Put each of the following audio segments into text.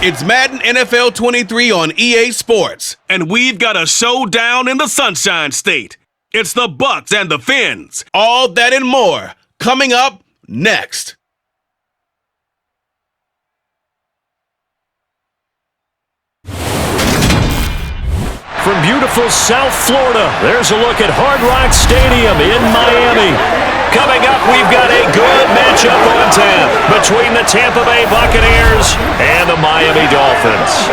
It's Madden NFL 23 on EA Sports, and we've got a showdown in the Sunshine State. It's the Bucks and the Fins. All that and more coming up next. From beautiful South Florida, there's a look at Hard Rock Stadium in Miami. Coming up, we've got a good matchup on tap between the Tampa Bay Buccaneers and the Miami Dolphins.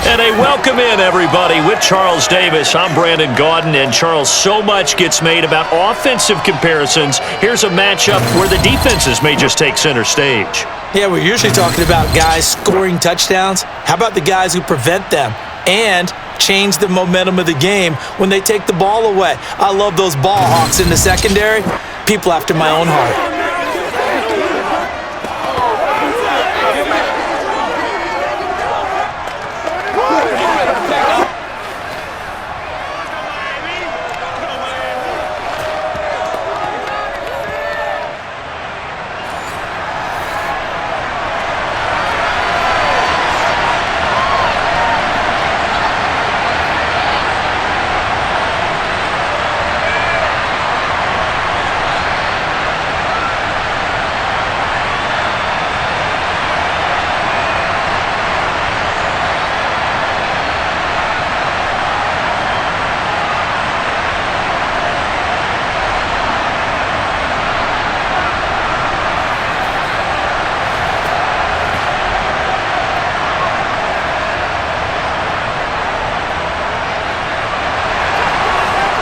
And a welcome in, everybody, with Charles Davis. I'm Brandon Gaudin, and Charles, so much gets made about offensive comparisons. Here's a matchup where the defenses may just take center stage. Yeah, we're usually talking about guys scoring touchdowns. How about the guys who prevent them and change the momentum of the game when they take the ball away? I love those ball hawks in the secondary. People after my own heart.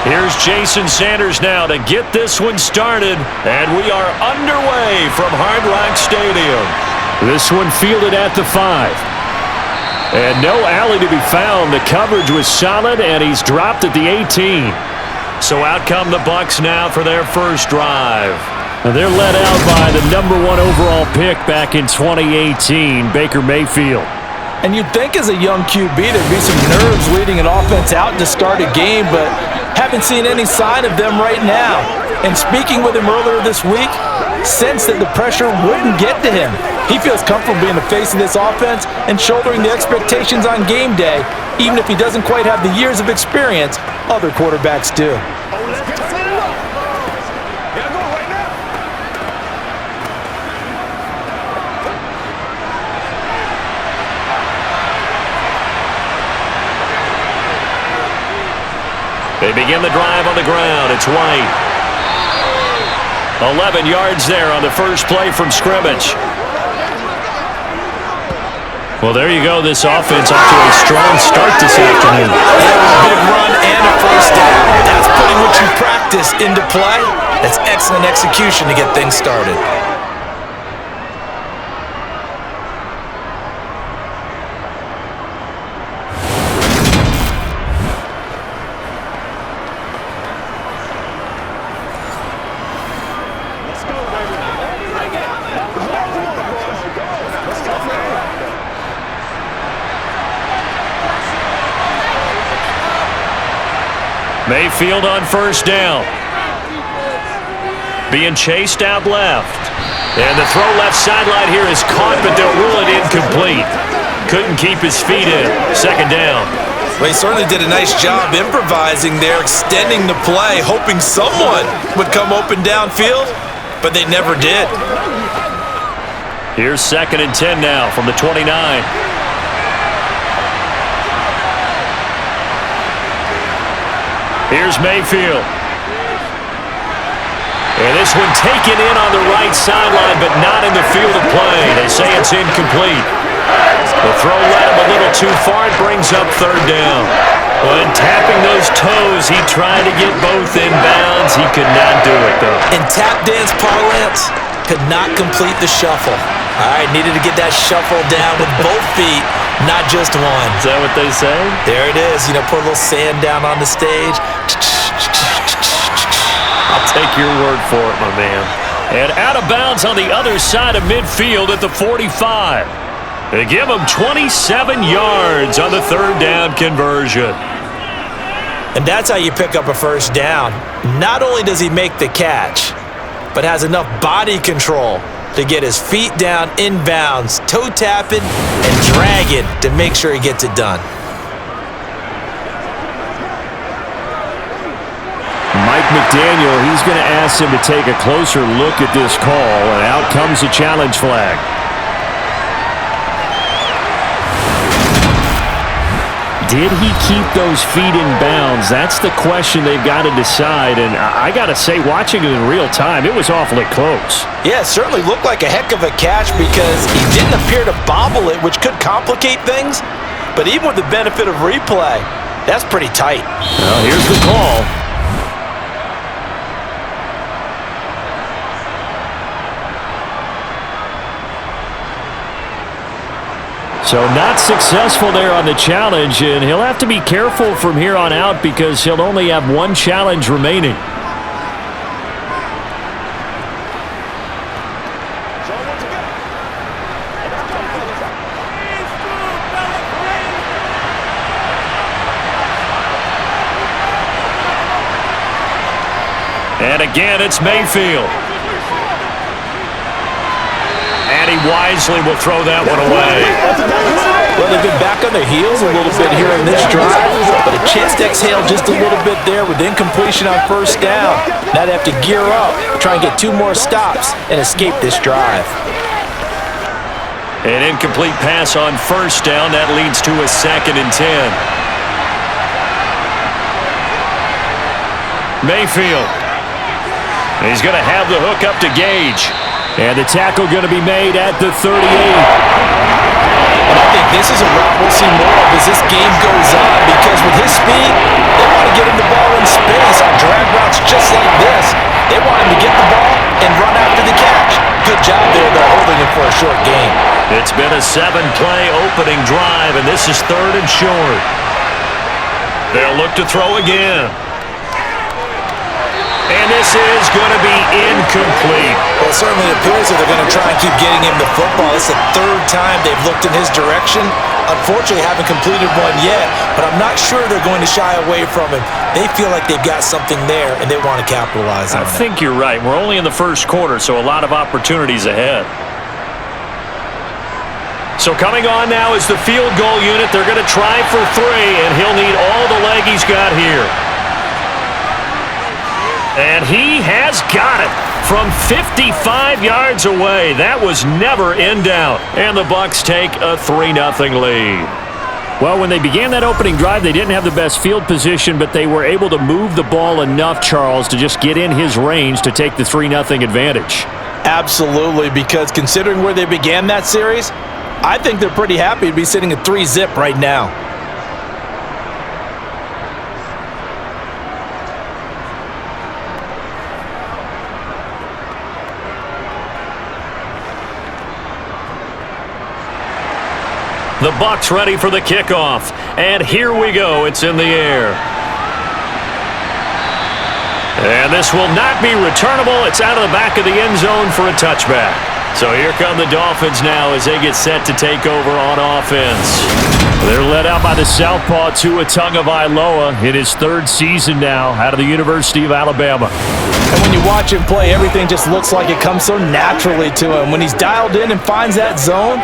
Here's Jason Sanders now to get this one started, and we are underway from Hard Rock Stadium. This one fielded at the 5. And no alley to be found. The coverage was solid, and he's dropped at the 18. So out come the Bucs now for their first drive. Now they're led out by the #1 overall pick back in 2018, Baker Mayfield. And you'd think as a young QB there'd be some nerves leading an offense out to start a game, but haven't seen any sign of them right now. And speaking with him earlier this week, sensed that the pressure wouldn't get to him. He feels comfortable being the face of this offense and shouldering the expectations on game day, even if he doesn't quite have the years of experience other quarterbacks do. They begin the drive on the ground. It's White. 11 yards there on the first play from scrimmage. Well, there you go. This offense off to a strong start this afternoon. Yeah, a big run and a first down. That's putting what you practice into play. That's excellent execution to get things started. Mayfield on first down. Being chased out left. And the throw left sideline here is caught, but they'll rule it incomplete. Couldn't keep his feet in. Second down. Well, he certainly did a nice job improvising there, extending the play, hoping someone would come open downfield, but they never did. Here's 2nd and 10 now from the 29. Here's Mayfield. And this one taken in on the right sideline, but not in the field of play. They say it's incomplete. The throw led him a little too far. It brings up 3rd down. When tapping those toes, he tried to get both in bounds. He could not do it, though. In tap dance parlance, could not complete the shuffle. All right, needed to get that shuffle down with both feet, not just one. Is that what they say? There it is. You know, put a little sand down on the stage. I'll take your word for it, my man. And out of bounds on the other side of midfield at the 45. They give him 27 yards on the 3rd down conversion. And that's how you pick up a first down. Not only does he make the catch, but has enough body control to get his feet down inbounds, toe tapping and dragging to make sure he gets it done. Mike McDaniel, he's going to ask him to take a closer look at this call, and out comes the challenge flag. Did he keep those feet in bounds? That's the question they've got to decide, and I got to say, watching it in real time, it was awfully close. Yeah, it certainly looked like a heck of a catch because he didn't appear to bobble it, which could complicate things, but even with the benefit of replay, that's pretty tight. Well, here's the call. So not successful there on the challenge, and he'll have to be careful from here on out because he'll only have one challenge remaining. And again, it's Mayfield. And he wisely will throw that one away. Well, they've been back on their heels a little bit here in this drive, but a chance to exhale just a little bit there with incompletion on first down. Now they have to gear up, try and get 2 more stops, and escape this drive. An incomplete pass on first down. That leads to a 2nd and 10. Mayfield. He's going to have the hook up to Gage. And the tackle going to be made at the 38. And I think this is a route we'll see more of as this game goes on because with his speed, they want to get him the ball in space on drag routes just like this. They want him to get the ball and run after the catch. Good job there, though, holding him for a short gain. It's been a 7-play opening drive, and this is 3rd and short. They'll look to throw again. And this is going to be incomplete. Well, it certainly appears that they're going to try and keep getting him the football. It's the 3rd time they've looked in his direction. Unfortunately, haven't completed one yet, but I'm not sure they're going to shy away from him. They feel like they've got something there, and they want to capitalize on it. I think you're right. We're only in the first quarter, so a lot of opportunities ahead. So coming on now is the field goal unit. They're going to try for 3, and he'll need all the leg he's got here. And he has got it from 55 yards away. That was never in doubt. And the Bucs take a 3-0 lead. Well, when they began that opening drive, they didn't have the best field position, but they were able to move the ball enough, Charles, to just get in his range to take the 3-0 advantage. Absolutely, because considering where they began that series, I think they're pretty happy to be sitting at 3-0 right now. The Bucs ready for the kickoff. And here we go. It's in the air. And this will not be returnable. It's out of the back of the end zone for a touchback. So here come the Dolphins now as they get set to take over on offense. They're led out by the southpaw Tua Tagovailoa in his 3rd season now out of the University of Alabama. And when you watch him play, everything just looks like it comes so naturally to him. When he's dialed in and finds that zone,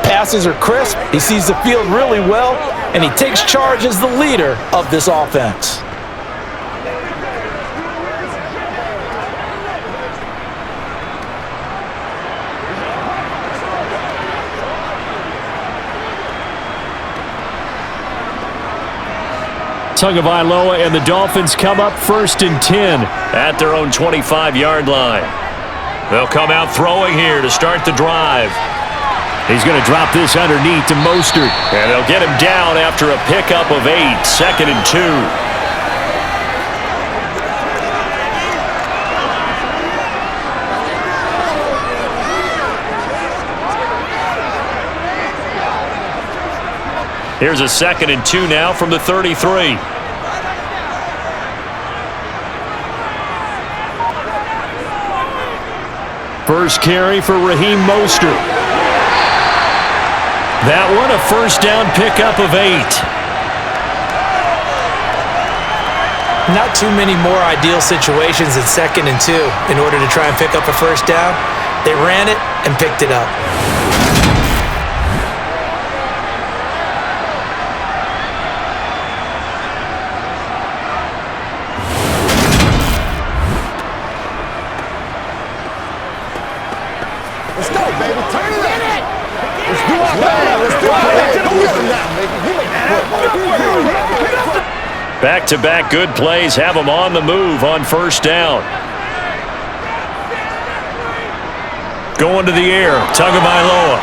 passes are crisp, he sees the field really well, and he takes charge as the leader of this offense. Tagovailoa and the Dolphins come up 1st and 10 at their own 25-yard line. They'll come out throwing here to start the drive. He's going to drop this underneath to Mostert. And they'll get him down after a pickup of 8, 2nd and 2. Here's a 2nd and 2 now from the 33. First carry for Raheem Mostert. That one, a first down pickup of 8. Not too many more ideal situations than 2nd and 2 in order to try and pick up a first down. They ran it and picked it up. Let's go, baby. Turn it up. Let's do our thing. Let's do our thing. Back-to-back good plays have them on the move on first down. Going to the air, Tagovailoa.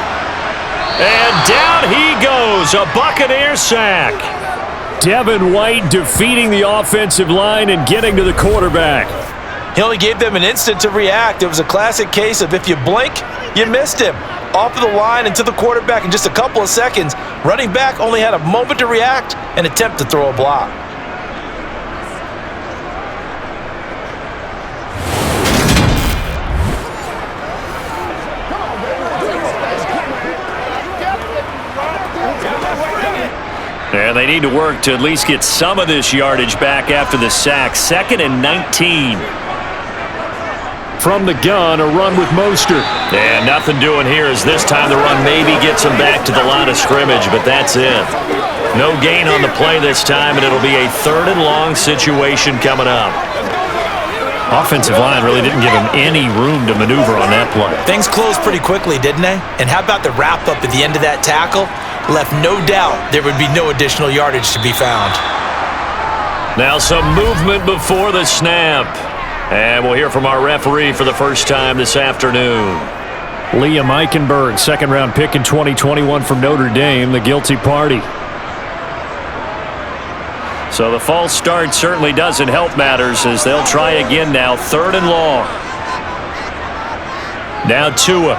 And down he goes, a Buccaneers sack. Devin White defeating the offensive line and getting to the quarterback. He only gave them an instant to react. It was a classic case of if you blink, you missed him. Off of the line and to the quarterback in just a couple of seconds. Running back only had a moment to react and attempt to throw a block. And they need to work to at least get some of this yardage back after the sack. 2nd and 19. From the gun, a run with Mostert. And nothing doing here as this time the run maybe gets him back to the line of scrimmage, but that's it. No gain on the play this time, and it'll be a 3rd and long situation coming up. Offensive line really didn't give him any room to maneuver on that play. Things closed pretty quickly, didn't they? And how about the wrap-up at the end of that tackle? Left no doubt there would be no additional yardage to be found. Now some movement before the snap. And we'll hear from our referee for the first time this afternoon. Liam Eichenberg, 2nd-round pick in 2021 from Notre Dame, the guilty party. So the false start certainly doesn't help matters as they'll try again now, 3rd and long. Now Tua.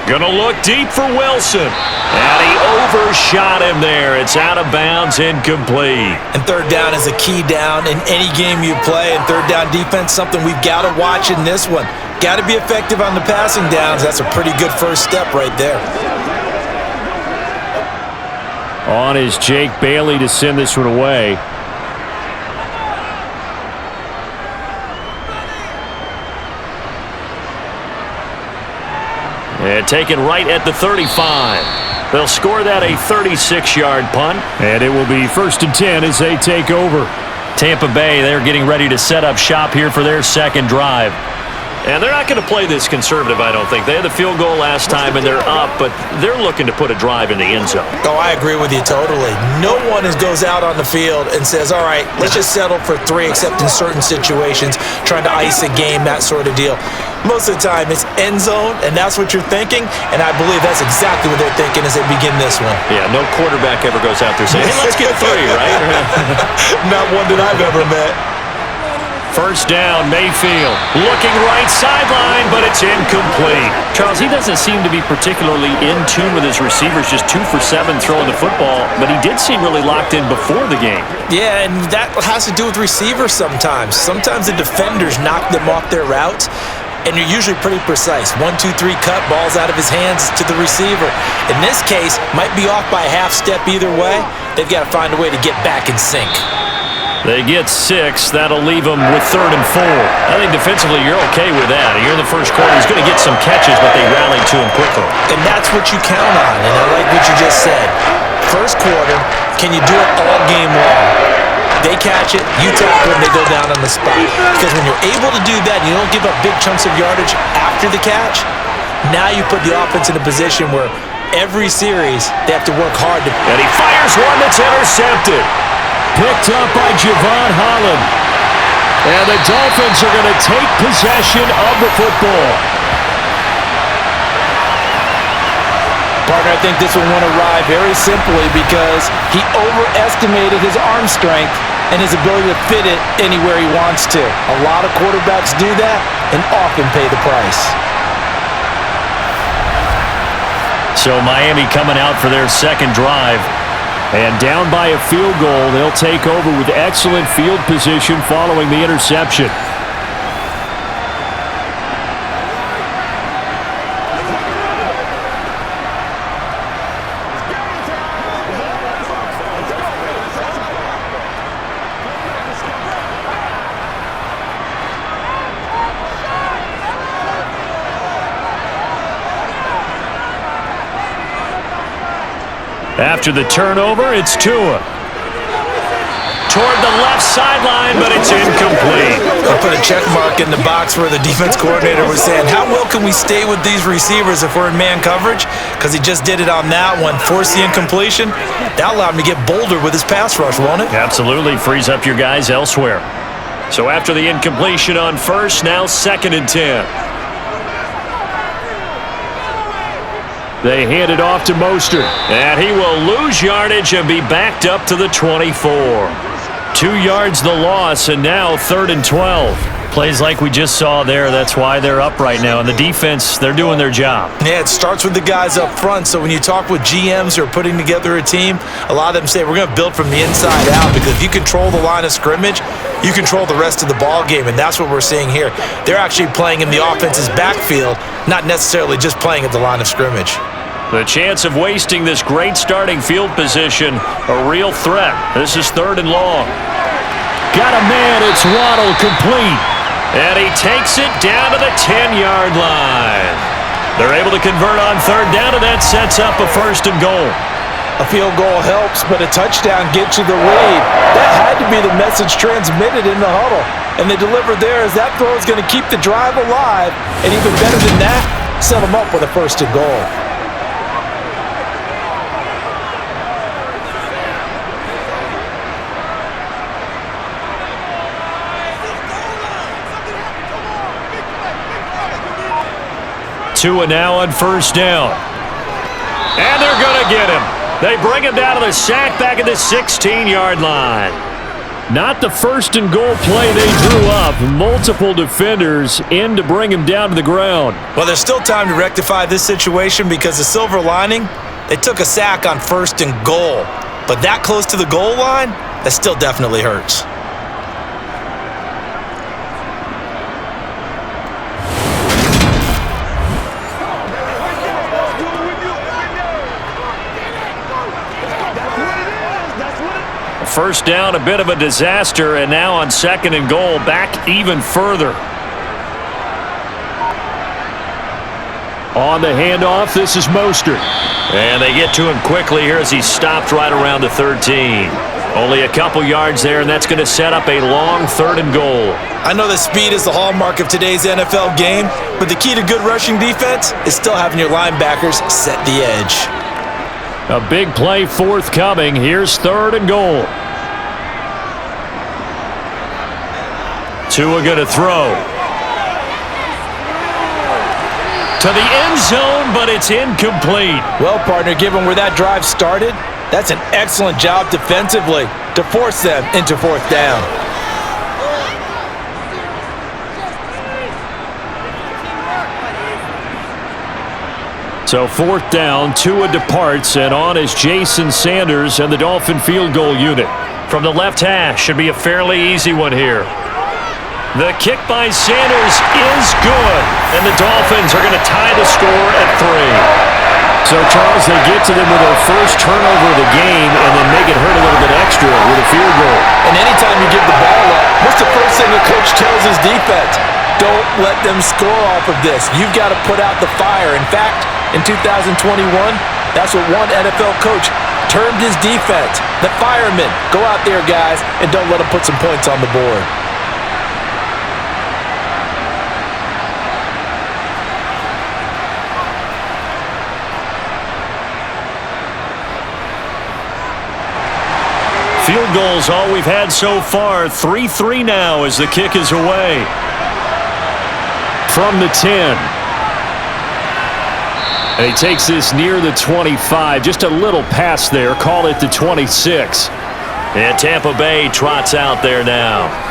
Gonna look deep for Wilson. And he overshot him there. It's out of bounds, incomplete. And 3rd down is a key down in any game you play. And 3rd down defense, something we've got to watch in this one. Got to be effective on the passing downs. That's a pretty good first step right there. On is Jake Bailey to send this one away. And taken right at the 35. They'll score that a 36-yard punt. And it will be 1st and 10 as they take over. Tampa Bay, they're getting ready to set up shop here for their 2nd drive. And they're not going to play this conservative, I don't think. They had the field goal last time, and they're up, but they're looking to put a drive in the end zone. Oh, I agree with you totally. No one goes out on the field and says, all right, let's just settle for 3, except in certain situations, trying to ice a game, that sort of deal. Most of the time, it's end zone, and that's what you're thinking, and I believe that's exactly what they're thinking as they begin this one. Yeah, no quarterback ever goes out there saying, hey, let's get 3, right? Not one that I've ever met. First down, Mayfield. Looking right sideline, but it's incomplete. Charles, he doesn't seem to be particularly in tune with his receivers, just 2 for 7 throwing the football, but he did seem really locked in before the game. Yeah, and that has to do with receivers sometimes. Sometimes the defenders knock them off their routes, and you're usually pretty precise. 1, 2, 3 cut, balls out of his hands to the receiver. In this case, might be off by a half step either way. They've got to find a way to get back in sync. They get 6. That'll leave them with 3rd and 4. I think defensively you're okay with that. You're in the first quarter. He's going to get some catches, but they rallied to him quickly. And that's what you count on, and I like what you just said. First quarter, can you do it all game long? They catch it, you tackle them, they go down on the spot. Because when you're able to do that, you don't give up big chunks of yardage after the catch, now you put the offense in a position where every series they have to work hard to... And he fires one that's intercepted. Picked up by Javon Holland. And the Dolphins are going to take possession of the football. Partner, I think this one won a ride very simply because he overestimated his arm strength and his ability to fit it anywhere he wants to. A lot of quarterbacks do that and often pay the price. So Miami coming out for their 2nd drive. And down by a field goal, they'll take over with excellent field position following the interception. After the turnover, it's Tua. Toward the left sideline, but it's incomplete. I put a check mark in the box where the defense coordinator was saying, how well can we stay with these receivers if we're in man coverage? Because he just did it on that one, forced the incompletion. That allowed him to get bolder with his pass rush, won't it? Absolutely, frees up your guys elsewhere. So after the incompletion on first, now 2nd and 10. They hand it off to Mostert, and he will lose yardage and be backed up to the 24. 2 yards the loss, and now 3rd and 12. Plays like we just saw there. That's why they're up right now. And the defense, they're doing their job. Yeah, it starts with the guys up front. So when you talk with GMs who are putting together a team, a lot of them say we're going to build from the inside out, because if you control the line of scrimmage, you control the rest of the ball game, and that's what we're seeing here. They're actually playing in the offense's backfield, not necessarily just playing at the line of scrimmage. The chance of wasting this great starting field position, a real threat. This is 3rd and long. Got a man, it's Waddle, complete. And he takes it down to the 10-yard line. They're able to convert on 3rd down, and that sets up a 1st and goal. A field goal helps, but a touchdown gets you the lead. That had to be the message transmitted in the huddle. And they delivered there, as that throw is going to keep the drive alive. And even better than that, set them up with a 1st and goal. Tua now on 1st down. And they're going to get him. They bring him down to the sack back at the 16-yard line. Not the 1st and goal play they drew up. Multiple defenders in to bring him down to the ground. Well, there's still time to rectify this situation, because the silver lining, they took a sack on 1st and goal. But that close to the goal line, that still definitely hurts. First down, a bit of a disaster, and now on 2nd and goal, back even further. On the handoff, this is Mostert. And they get to him quickly here as he stopped right around the 13. Only a couple yards there, and that's going to set up a long 3rd and goal. I know that speed is the hallmark of today's NFL game, but the key to good rushing defense is still having your linebackers set the edge. A big play forthcoming. Here's 3rd and goal. Tua going to throw. To the end zone, but it's incomplete. Well, partner, given where that drive started, that's an excellent job defensively to force them into 4th down. So 4th down, Tua departs, and on is Jason Sanders and the Dolphin field goal unit. From the left hash, should be a fairly easy one here. The kick by Sanders is good, and the Dolphins are going to tie the score at 3. So, Charles, they get to them with their first turnover of the game and then make it hurt a little bit extra with a field goal. And anytime you give the ball up, what's the first thing the coach tells his defense? Don't let them score off of this. You've got to put out the fire. In fact, in 2021, that's what one NFL coach termed his defense. The firemen. Go out there, guys, and don't let them put some points on the board. Field goals all we've had so far. 3-3 now as the kick is away. From the 10. And he takes this near the 25. Just a little pass there. Call it the 26. And Tampa Bay trots out there now.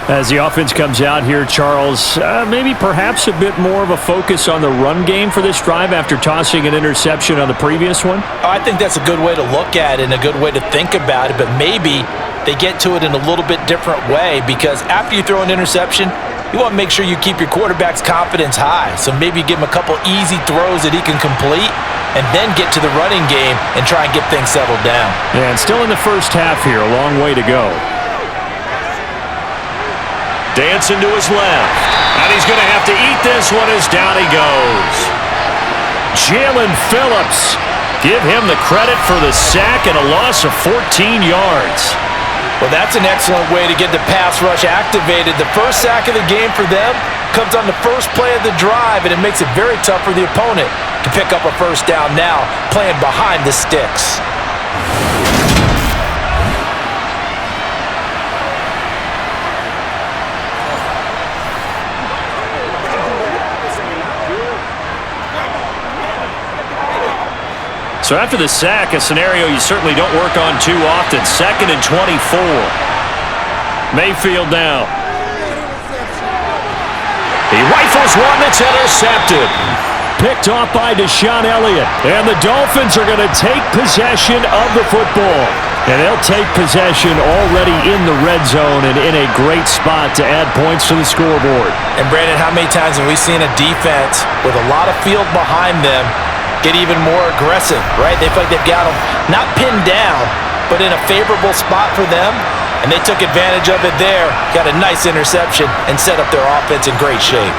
As the offense comes out here, Charles, maybe perhaps a bit more of a focus on the run game for this drive after tossing an interception on the previous one? I think that's a good way to look at it and a good way to think about it, but maybe they get to it in a little bit different way, because after you throw an interception, you want to make sure you keep your quarterback's confidence high. So maybe give him a couple easy throws that he can complete and then get to the running game and try and get things settled down. Yeah, and still in the first half here, a long way to go. Dancing to his left. And he's going to have to eat this one as down he goes. Jalen Phillips Give him the credit for the sack and a loss of 14 yards. Well, that's an excellent way to get the pass rush activated. The first sack of the game for them comes on the first play of the drive, and it makes it very tough for the opponent to pick up a first down now, playing behind the sticks. So after the sack, a scenario you certainly don't work on too often. 2nd and 24. Mayfield now. He rifles one that's intercepted. Picked off by Deshaun Elliott. And the Dolphins are going to take possession of the football. And they'll take possession already in the red zone and in a great spot to add points to the scoreboard. And Brandon, how many times have we seen a defense with a lot of field behind them get even more aggressive, right? They feel like they've got them not pinned down, but in a favorable spot for them, and they took advantage of it there, got a nice interception, and set up their offense in great shape.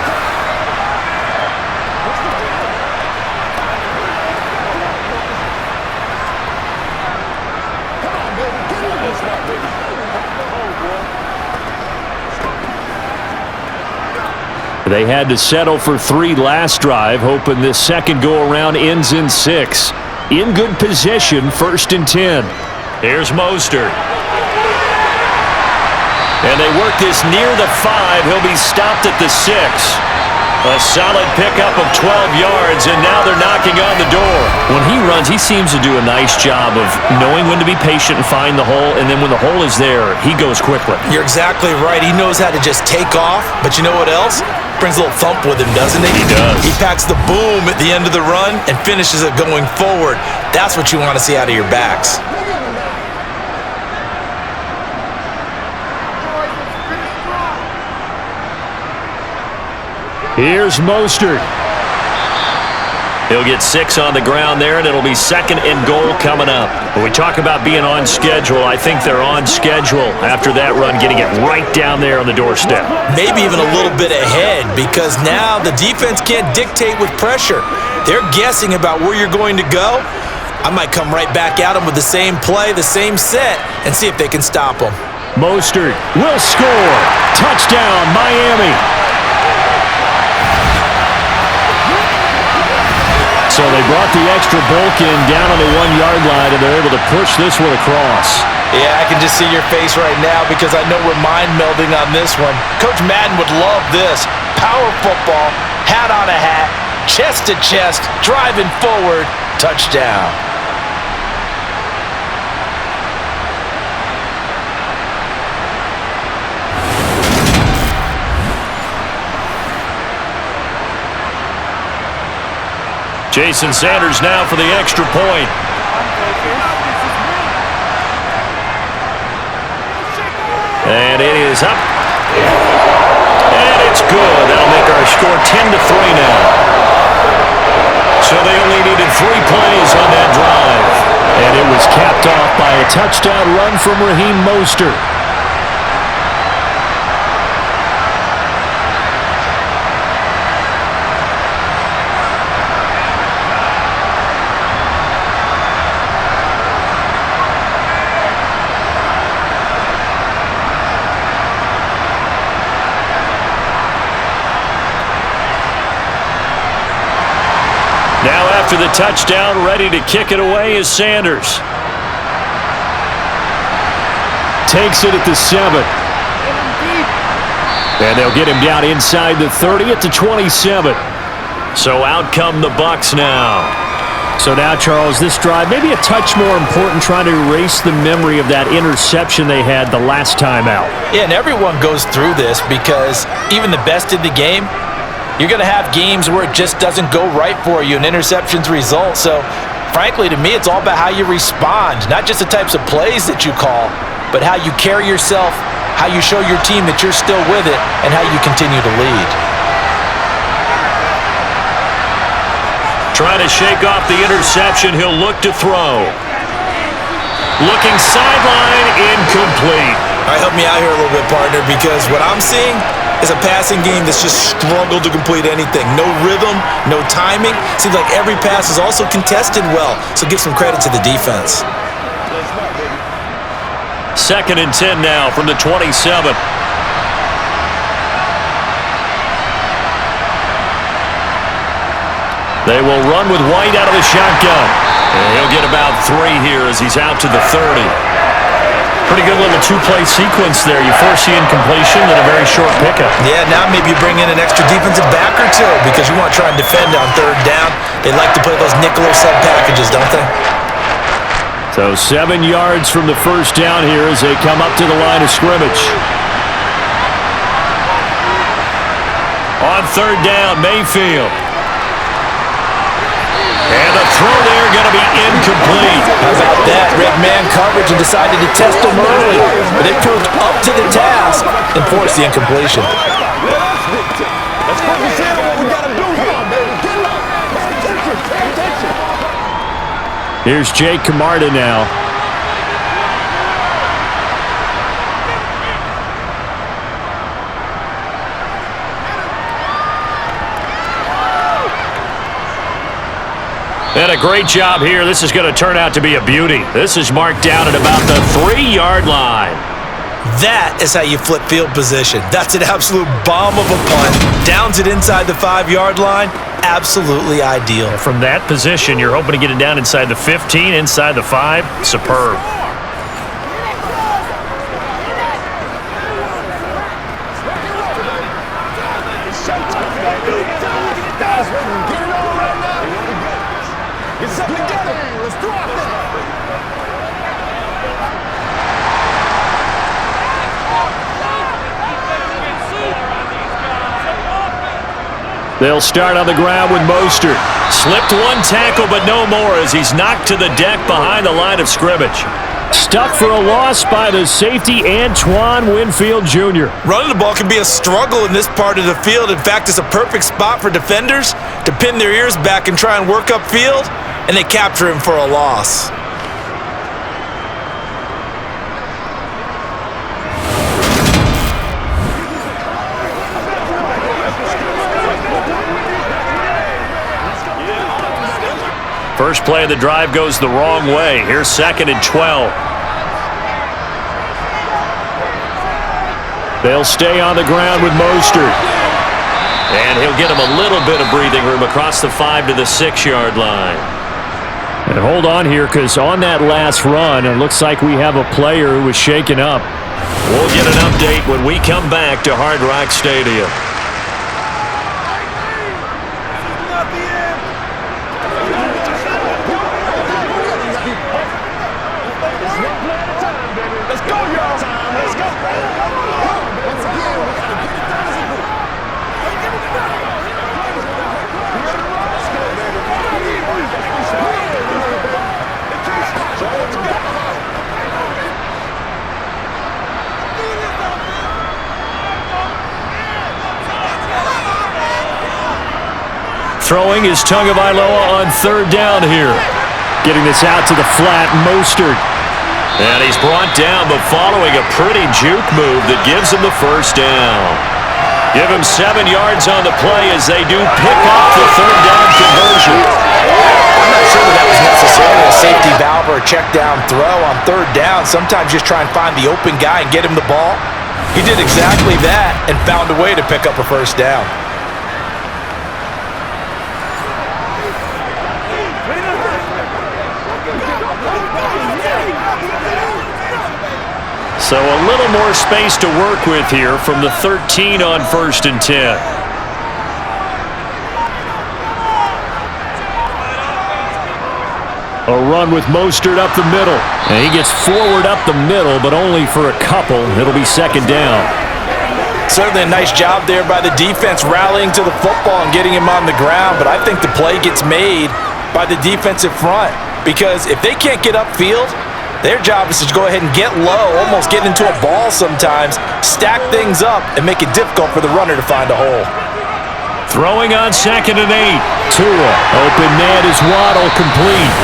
They had to settle for 3 last drive, hoping this second go-around ends in 6. In good position, 1st and 10. Here's Mostert. And they work this near the 5. He'll be stopped at the 6. A solid pickup of 12 yards, and now they're knocking on the door. When he runs, he seems to do a nice job of knowing when to be patient and find the hole, and then when the hole is there, he goes quickly. You're exactly right. He knows how to just take off, but you know what else? Brings a little thump with him, doesn't he? He does. He packs the boom at the end of the run and finishes it going forward. That's what you want to see out of your backs. Here's Mostert. He'll get 6 on the ground there, and it'll be 2nd and goal coming up. When we talk about being on schedule, I think they're on schedule after that run, getting it right down there on the doorstep. Maybe even a little bit ahead, because now the defense can't dictate with pressure. They're guessing about where you're going to go. I might come right back at them with the same play, the same set, and see if they can stop them. Mostert will score. Touchdown, Miami. So they brought the extra bulk in down on the 1-yard line, and they're able to push this one across. Yeah, I can just see your face right now because I know we're mind-melding on this one. Coach Madden would love this. Power football, hat on a hat, chest to chest, driving forward, touchdown. Jason Sanders now for the extra point. And it is up. And it's good. That'll make our score 10-3 now. So they only needed 3 plays on that drive. And it was capped off by a touchdown run from Raheem Mostert. Now after the touchdown, ready to kick it away is Sanders. Takes it at the 7. And they'll get him down inside the 30 at the 27. So out come the Bucs now. So now, Charles, this drive maybe a touch more important, trying to erase the memory of that interception they had the last time out. Yeah, and everyone goes through this because even the best in the game, you're going to have games where it just doesn't go right for you and interceptions result. So, frankly, to me, it's all about how you respond, not just the types of plays that you call, but how you carry yourself, how you show your team that you're still with it, and how you continue to lead. Trying to shake off the interception, he'll look to throw. Looking sideline, incomplete. All right, help me out here a little bit, partner, because what I'm seeing, is a passing game that's just struggled to complete anything. No rhythm, no timing. Seems like every pass is also contested well, so give some credit to the defense. 2nd and 10 now from the 27. They will run with White out of the shotgun. And he'll get about 3 here as he's out to the 30. Pretty good little 2-play sequence there. You force the incompletion and a very short pickup. Yeah, now maybe you bring in an extra defensive back or two because you want to try and defend on 3rd down. They like to play those nickel or sub packages, don't they? So 7 yards from the 1st down here as they come up to the line of scrimmage. On 3rd down, Mayfield. And the throw there going to be incomplete. How about that? Red man coverage and decided to test him early. But they proved up to the task and forced the incompletion. Let's focus in on what we got to do here, baby. Get up. Pay attention. Here's Jake Camarda now. And a great job here. This is going to turn out to be a beauty. This is marked down at about the 3-yard line. That is how you flip field position. That's an absolute bomb of a punt. Downs it inside the 5-yard line. Absolutely ideal. From that position, you're hoping to get it down inside the 15, inside the 5. Superb. They'll start on the ground with Mostert. Slipped 1 tackle, but no more as he's knocked to the deck behind the line of scrimmage. Stuck for a loss by the safety, Antoine Winfield Jr. Running the ball can be a struggle in this part of the field. In fact, it's a perfect spot for defenders to pin their ears back and try and work upfield, and they capture him for a loss. First play of the drive goes the wrong way. Here's 2nd and 12. They'll stay on the ground with Mostert. And he'll get him a little bit of breathing room across the 5 to the 6-yard line. And hold on here, because on that last run, it looks like we have a player who was shaken up. We'll get an update when we come back to Hard Rock Stadium. Throwing is Tagovailoa on 3rd down here. Getting this out to the flat, Mostert. And he's brought down, but following a pretty juke move that gives him the 1st down. Give him 7 yards on the play as they do pick up the 3rd down conversion. I'm not sure that was necessarily a safety valve or a check down throw on 3rd down. Sometimes just try and find the open guy and get him the ball. He did exactly that and found a way to pick up a 1st down. So a little more space to work with here from the 13 on 1st and 10. A run with Mostert up the middle. And he gets forward up the middle, but only for a couple. It'll be 2nd down. Certainly a nice job there by the defense rallying to the football and getting him on the ground, but I think the play gets made by the defensive front because if they can't get upfield, their job is to go ahead and get low, almost get into a ball sometimes, stack things up, and make it difficult for the runner to find a hole. Throwing on 2nd and 8. Tua. Open man is Waddle complete.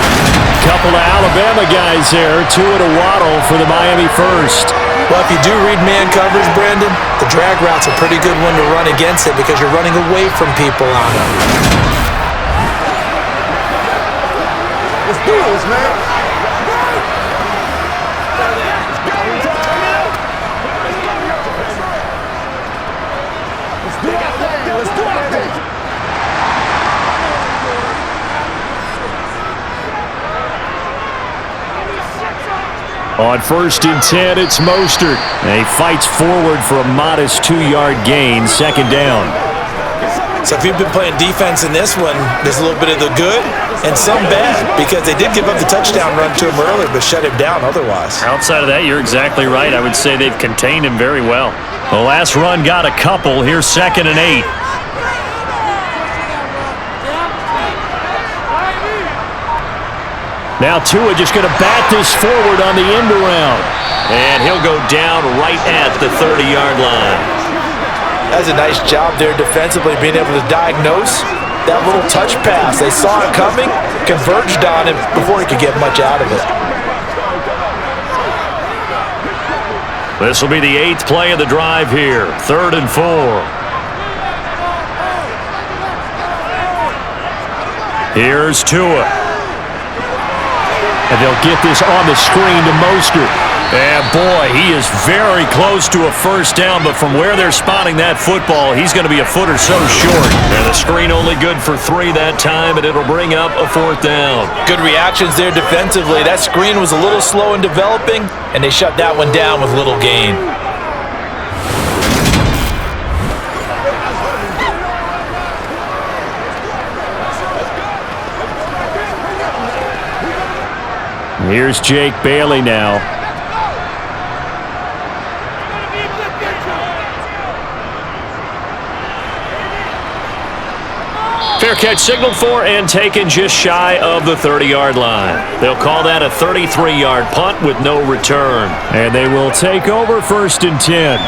Couple of Alabama guys there. Tua to Waddle for the Miami first. Well, if you do read man coverage, Brandon, the drag route's a pretty good one to run against it because you're running away from people on it. Let's do this, man. On 1st and 10, it's Mostert. And he fights forward for a modest 2-yard gain, 2nd down. So if you've been playing defense in this one, there's a little bit of the good and some bad because they did give up the touchdown run to him earlier but shut him down otherwise. Outside of that, you're exactly right. I would say they've contained him very well. The last run got a couple. Here's 2nd and 8. Now Tua just going to bat this forward on the end around. And he'll go down right at the 30-yard line. That's a nice job there defensively, being able to diagnose that little touch pass. They saw it coming, converged on him before he could get much out of it. This will be the 8th play of the drive here. 3rd and 4. Here's Tua. And they'll get this on the screen to Mostert. And boy, he is very close to a first down, but from where they're spotting that football, he's going to be a foot or so short. And the screen only good for 3 that time, and it'll bring up a 4th down. Good reactions there defensively. That screen was a little slow in developing, and they shut that one down with little gain. Here's Jake Bailey now. Fair catch signaled for and taken just shy of the 30-yard line. They'll call that a 33-yard punt with no return. And they will take over 1st and 10.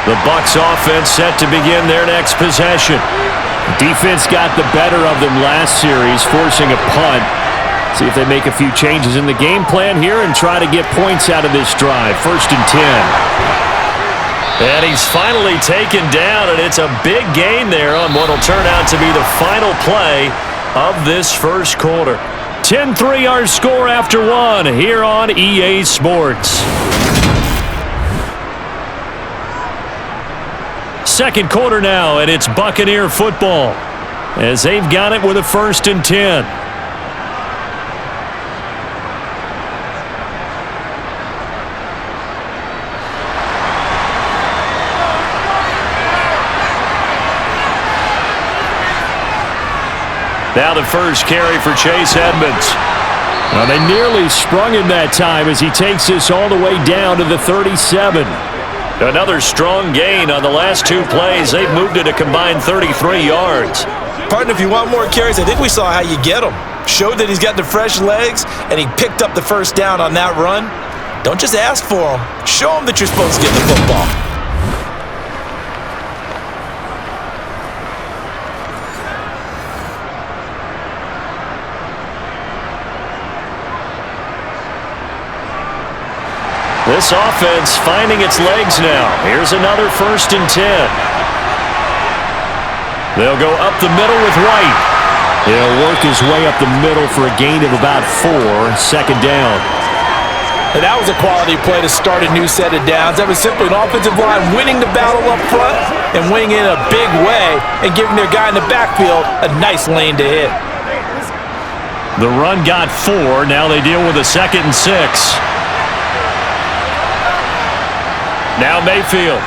The BUCS offense set to begin their next possession. Defense got the better of them last series, forcing a punt. See if they make a few changes in the game plan here and try to get points out of this drive. 1st and 10. And he's finally taken down, and it's a big gain there on what will turn out to be the final play of this first quarter. 10-3 our score after 1 here on EA Sports. Second quarter now, and it's Buccaneer football as they've got it with a 1st and 10. Now the first carry for Chase Edmonds. Well, they nearly sprung him that time as he takes this all the way down to the 37. Another strong gain on the last 2 plays. They've moved it a combined 33 yards. Partner, if you want more carries, I think we saw how you get them. Showed that he's got the fresh legs, and he picked up the first down on that run. Don't just ask for them. Show them that you're supposed to get the football. This offense finding its legs now. Here's another 1st and 10. They'll go up the middle with White. He'll work his way up the middle for a gain of about 4, 2nd down. And that was a quality play to start a new set of downs. That was simply an offensive line winning the battle up front and winning in a big way and giving their guy in the backfield a nice lane to hit. The run got 4. Now they deal with a 2nd and 6. Now Mayfield.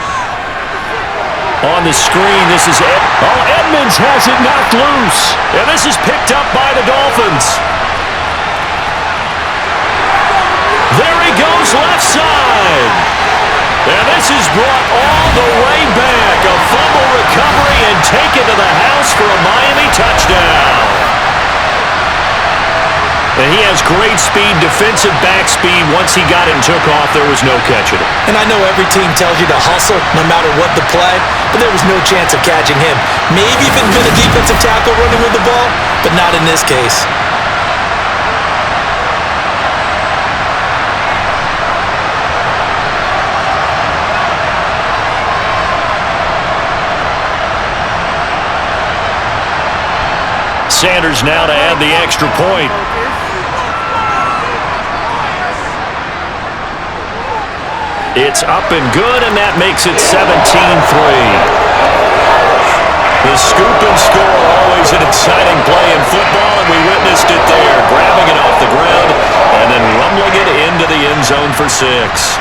On the screen, this is Edmonds has it knocked loose. And this is picked up by the Dolphins. There he goes left side. And this is brought all the way back. A fumble recovery and taken to the house for a Miami touchdown. And he has great speed, defensive back speed. Once he got it and took off, there was no catching it. And I know every team tells you to hustle no matter what the play, but there was no chance of catching him. Maybe if it had been a defensive tackle running with the ball, but not in this case. Sanders now to add the extra point. It's up and good, and that makes it 17-3. The scoop and score, always an exciting play in football, and we witnessed it there, grabbing it off the ground and then rumbling it into the end zone for 6.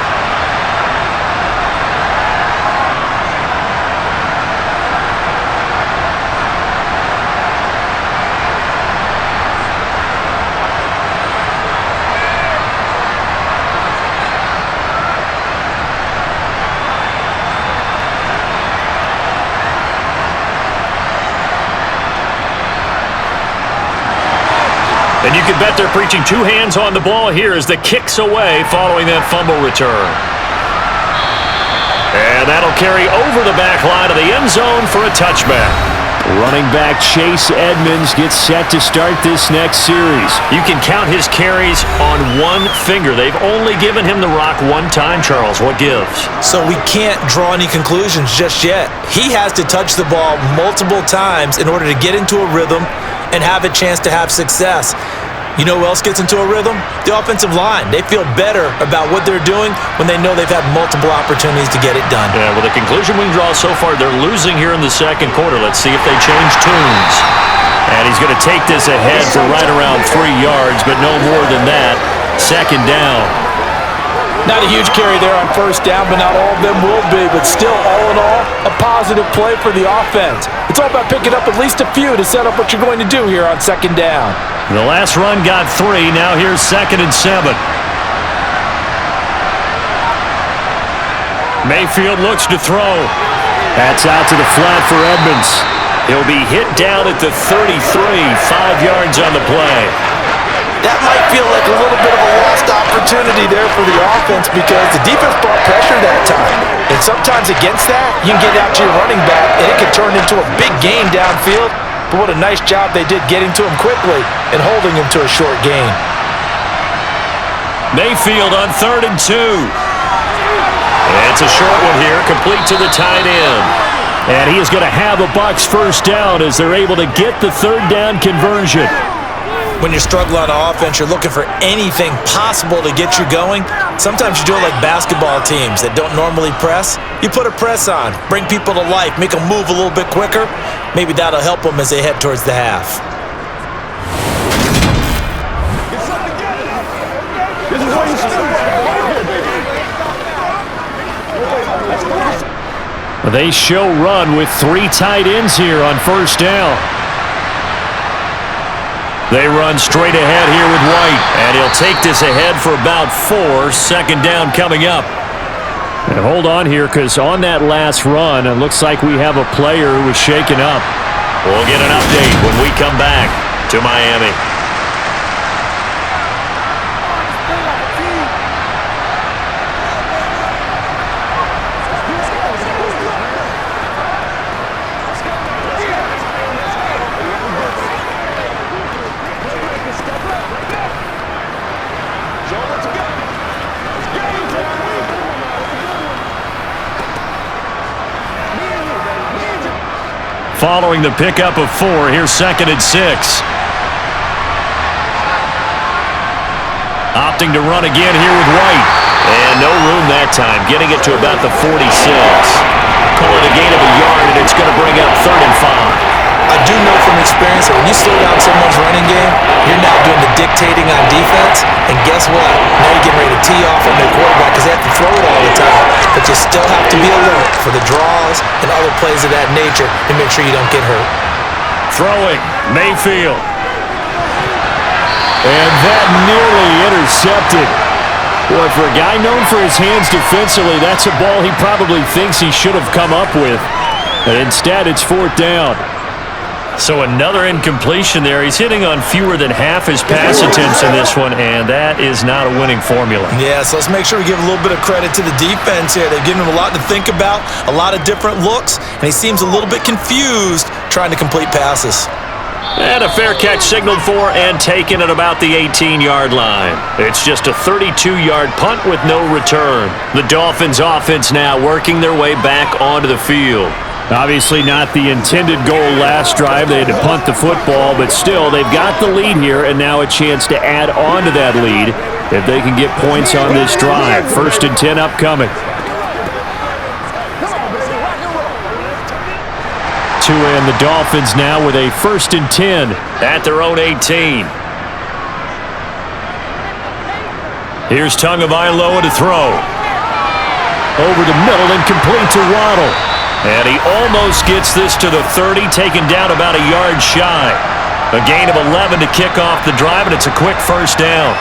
And you can bet they're preaching two hands on the ball here as the kick's away following that fumble return. And that'll carry over the back line of the end zone for a touchback. Running back Chase Edmonds gets set to start this next series. You can count his carries on one finger. They've only given him the rock one time, Charles. What gives? So we can't draw any conclusions just yet. He has to touch the ball multiple times in order to get into a rhythm and have a chance to have success. You know who else gets into a rhythm? The offensive line. They feel better about what they're doing when they know they've had multiple opportunities to get it done. Yeah, well, the conclusion we can draw so far, they're losing here in the second quarter. Let's see if they change tunes. And he's going to take this ahead for right around 3 yards, but no more than that. Second down. Not a huge carry there on first down, but not all of them will be. But still, all in all, a positive play for the offense. It's all about picking up at least a few to set up what you're going to do here on second down. The last run got 3. Now here's 2nd and 7. Mayfield looks to throw. That's out to the flat for Edmonds. He'll be hit down at the 33, 5 yards on the play. That might feel like a little bit of a lost opportunity there for the offense because the defense brought pressure that time. And sometimes against that, you can get out to your running back, and it can turn into a big gain downfield. But what a nice job they did getting to him quickly and holding him to a short gain. Mayfield on 3rd and 2. It's a short one here, complete to the tight end. And he is going to have a Bucs first down as they're able to get the 3rd down conversion. When you're struggling on offense, you're looking for anything possible to get you going. Sometimes you do it like basketball teams that don't normally press. You put a press on, bring people to life, make them move a little bit quicker. Maybe that'll help them as they head towards the half. They show run with 3 tight ends here on first down. They run straight ahead here with White, and he'll take this ahead for about 4. Second down coming up. And hold on here, because on that last run, it looks like we have a player who was shaken up. We'll get an update when we come back to Miami. Following the pickup of 4, here's 2nd and 6. Opting to run again here with White. And no room that time, getting it to about the 46. Call it a gain of a yard, and it's going to bring up 3rd and 5. I do know from experience that when you slow down someone's running game, you're now doing the dictating on defense. And guess what? Now you're getting ready to tee off on their quarterback because they have to throw it all the time. But you still have to be alert for the draws and other plays of that nature to make sure you don't get hurt. Throwing, Mayfield. And that nearly intercepted. Boy, for a guy known for his hands defensively, that's a ball he probably thinks he should have come up with. And instead, it's 4th down. So another incompletion there. He's hitting on fewer than half his pass attempts in this one, and that is not a winning formula. Yeah, so let's make sure we give a little bit of credit to the defense here. They've given him a lot to think about, a lot of different looks, and he seems a little bit confused trying to complete passes. And a fair catch signaled for and taken at about the 18-yard line. It's just a 32-yard punt with no return. The Dolphins offense now working their way back onto the field. Obviously not the intended goal last drive. They had to punt the football, but still they've got the lead here and now a chance to add on to that lead if they can get points on this drive. 1st and 10 upcoming. And the Dolphins now with a 1st and 10 at their own 18. Here's Tagovailoa to throw. Over the middle and complete to Waddle. And he almost gets this to the 30, taken down about a yard shy. A gain of 11 to kick off the drive, and it's a quick 1st down.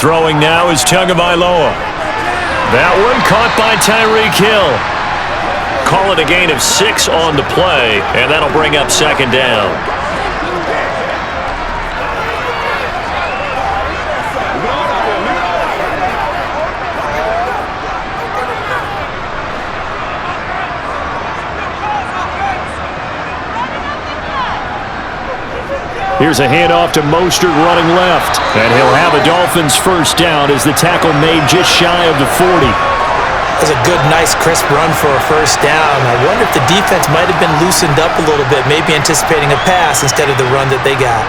Throwing now is Tagovailoa. That one caught by Tyreek Hill. Call it a gain of 6 on the play, and that'll bring up 2nd down. Here's a handoff to Mostert running left. And he'll have a Dolphins 1st down as the tackle made just shy of the 40. That's a good, nice, crisp run for a 1st down. I wonder if the defense might have been loosened up a little bit, maybe anticipating a pass instead of the run that they got.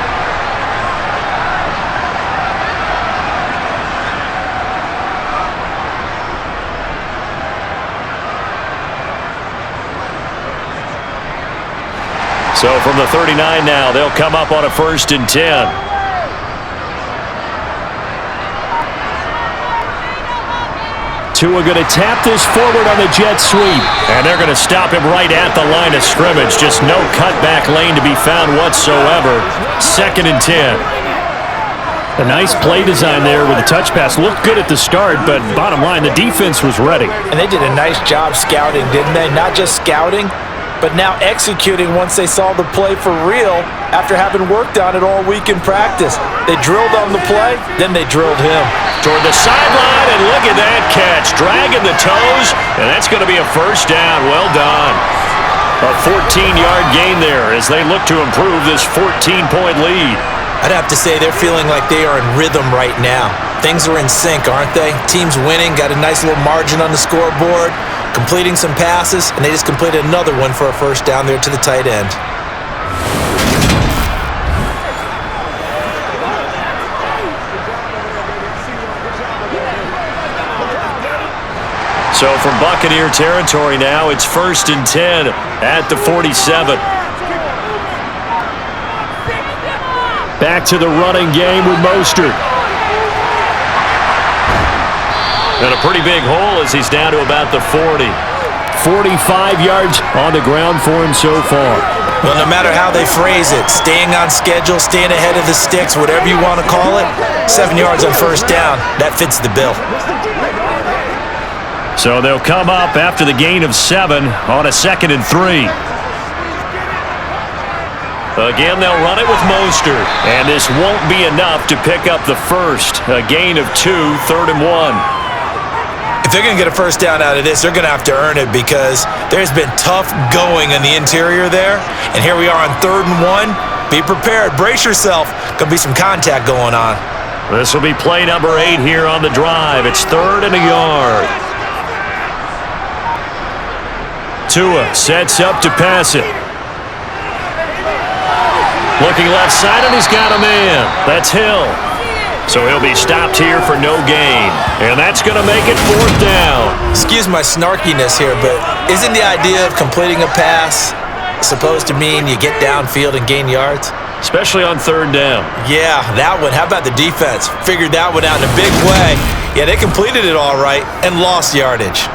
So from the 39 now, they'll come up on a 1st and 10. Tua going to tap this forward on the jet sweep. And they're going to stop him right at the line of scrimmage. Just no cutback lane to be found whatsoever. 2nd and 10. A nice play design there with a touch pass. Looked good at the start, but bottom line, the defense was ready. And they did a nice job scouting, didn't they? Not just scouting, but now executing once they saw the play for real after having worked on it all week in practice. They drilled on the play, then they drilled him. Toward the sideline, and look at that catch. Dragging the toes, and that's going to be a 1st down. Well done. A 14-yard gain there as they look to improve this 14-point lead. I'd have to say they're feeling like they are in rhythm right now. Things are in sync, aren't they? Team's winning, got a nice little margin on the scoreboard, completing some passes, and they just completed another one for a 1st down there to the tight end. So from Buccaneer territory now, it's 1st and 10 at the 47. Back to the running game with Mostert. And a pretty big hole as he's down to about the 40. 45 yards on the ground for him so far. Well, no matter how they phrase it, staying on schedule, staying ahead of the sticks, whatever you want to call it, 7 yards on 1st down, that fits the bill. So they'll come up after the gain of 7 on a 2nd and 3. Again, they'll run it with Mostert. And this won't be enough to pick up the 1st. A gain of 2, 3rd and 1. If they're going to get a 1st down out of this, they're going to have to earn it because there's been tough going in the interior there. And here we are on 3rd and 1. Be prepared. Brace yourself. Going to be some contact going on. This will be play number 8 here on the drive. It's 3rd and a yard. Tua sets up to pass it. Looking left side, and he's got a man. That's Hill. So he'll be stopped here for no gain. And that's going to make it 4th down. Excuse my snarkiness here, but isn't the idea of completing a pass supposed to mean you get downfield and gain yards? Especially on third down. Yeah, that one. How about the defense? Figured that one out in a big way. Yeah, they completed it all right and lost yardage.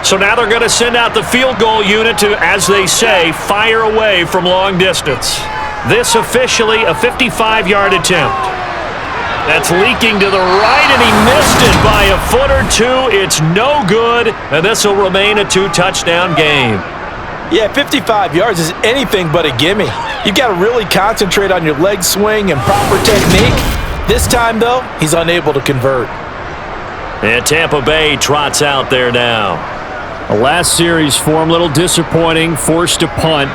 So now they're going to send out the field goal unit to, as they say, fire away from long distance. This officially a 55-yard attempt. That's leaking to the right, and he missed it by a foot or two. It's no good, and this will remain a 2-touchdown game. Yeah, 55 yards is anything but a gimme. You've got to really concentrate on your leg swing and proper technique. This time, though, he's unable to convert. And Tampa Bay trots out there now. The last series for him, a little disappointing, forced to punt.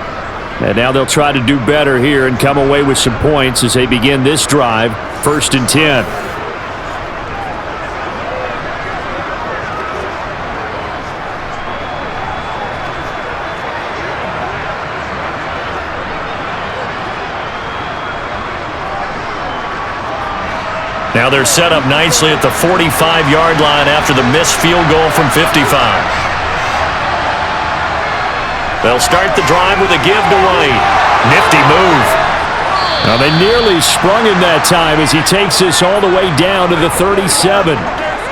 And now they'll try to do better here and come away with some points as they begin this drive, 1st and 10. Now they're set up nicely at the 45-yard line after the missed field goal from 55. They'll start the drive with a give to White. Nifty move. Now they nearly sprung him that time as he takes this all the way down to the 37.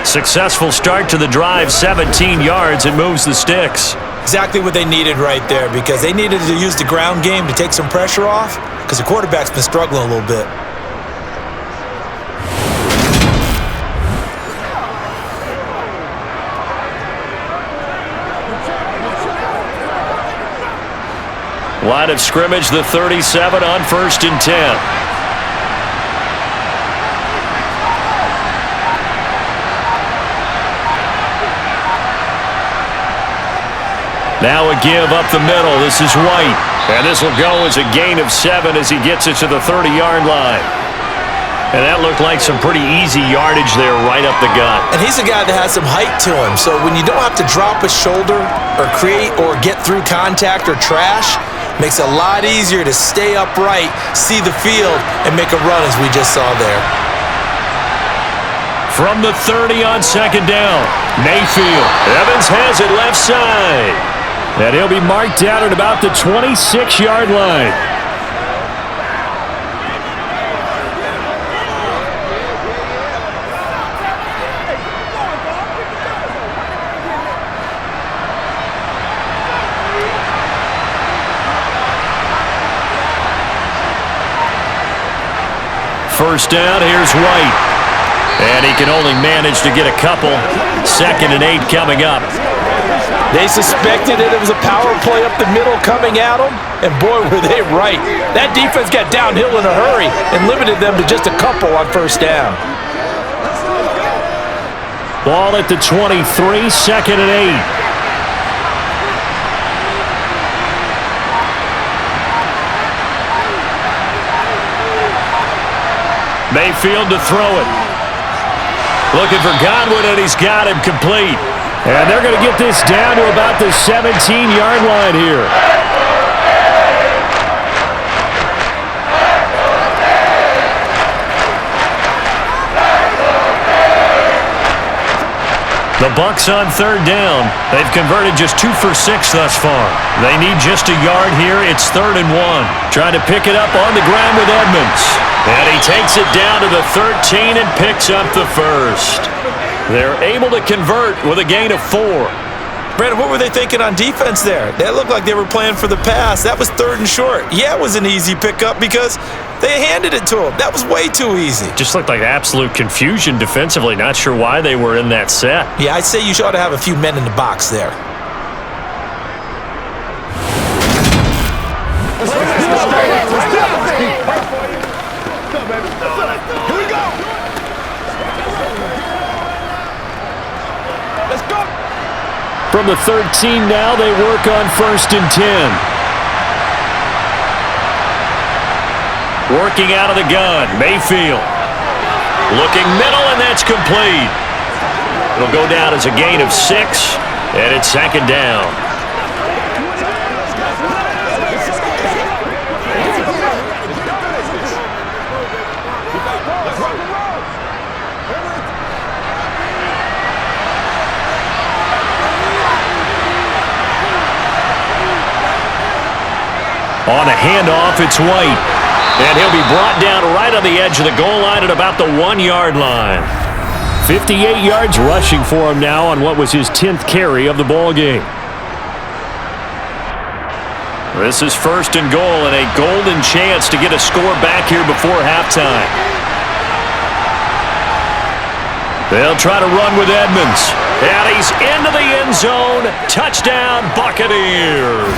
Successful start to the drive, 17 yards, and moves the sticks. Exactly what they needed right there, because they needed to use the ground game to take some pressure off, because the quarterback's been struggling a little bit. Line of scrimmage, the 37 on 1st and 10. Now a give up the middle. This is White. And this will go as a gain of 7 as he gets it to the 30-yard line. And that looked like some pretty easy yardage there right up the gut. And he's a guy that has some height to him, so when you don't have to drop a shoulder or create or get through contact or trash, makes it a lot easier to stay upright, see the field, and make a run as we just saw there. From the 30 on 2nd down, Mayfield. Evans has it left side. And he'll be marked down at about the 26-yard line. First down, here's White. And he can only manage to get a couple. 2nd and 8 coming up. They suspected that it was a power play up the middle coming at them, and boy, were they right. That defense got downhill in a hurry and limited them to just a couple on 1st down. Ball at the 23, 2nd and 8. Mayfield to throw it. Looking for Godwin, and he's got him complete. And they're going to get this down to about the 17-yard line here. The Bucs on 3rd down. They've converted just 2 for 6 thus far. They need just a yard here. It's 3rd and 1. Trying to pick it up on the ground with Edmonds. And he takes it down to the 13 and picks up the first. They're able to convert with a gain of 4. Brandon, what were they thinking on defense there? That looked like they were playing for the pass. That was 3rd and short. Yeah, it was an easy pickup because they handed it to him. That was way too easy. Just looked like absolute confusion defensively. Not sure why they were in that set. Yeah, I'd say you ought to have a few men in the box there. From the 13 now, they work on 1st and 10. Working out of the gun, Mayfield. Looking middle, and that's complete. It'll go down as a gain of 6, and it's 2nd down. On a handoff, it's White. And he'll be brought down right on the edge of the goal line at about the 1-yard line. 58 yards rushing for him now on what was his 10th carry of the ball game. This is 1st and goal and a golden chance to get a score back here before halftime. They'll try to run with Edmonds. And he's into the end zone. Touchdown, Buccaneers.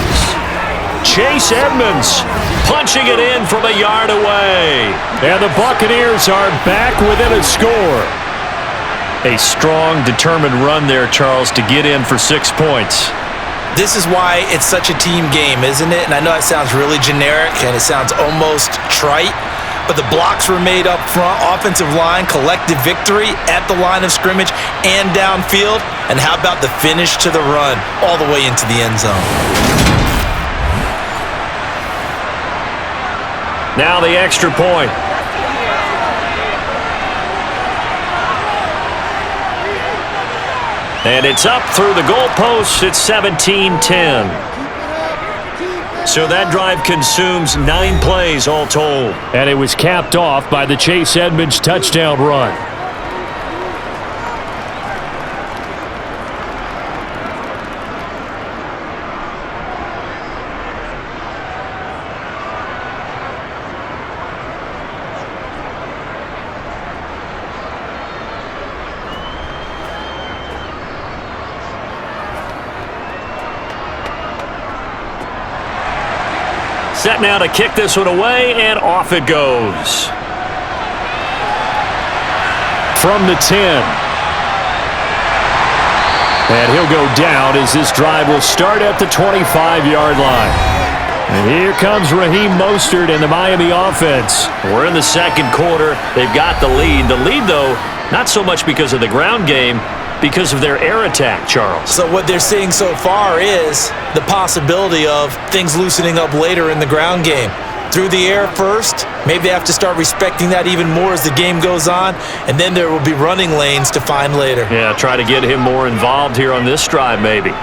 Chase Edmonds punching it in from a yard away. And the Buccaneers are back within a score. A strong, determined run there, Charles, to get in for 6 points. This is why it's such a team game, isn't it? And I know it sounds really generic and it sounds almost trite, but the blocks were made up front, offensive line, collective victory at the line of scrimmage and downfield. And how about the finish to the run all the way into the end zone? Now the extra point. And it's up through the goalposts. It's 17-10. So that drive consumes 9 plays all told. And it was capped off by the Chase Edmonds touchdown run. Set now to kick this one away, and off it goes. From the 10. And he'll go down as this drive will start at the 25-yard line. And here comes Raheem Mostert and the Miami offense. We're in the second quarter. They've got the lead. The lead, though, not so much because of the ground game, because of their air attack, Charles. So what they're seeing so far is the possibility of things loosening up later in the ground game. Through the air first, maybe they have to start respecting that even more as the game goes on, and then there will be running lanes to find later. Yeah, try to get him more involved here on this drive, maybe.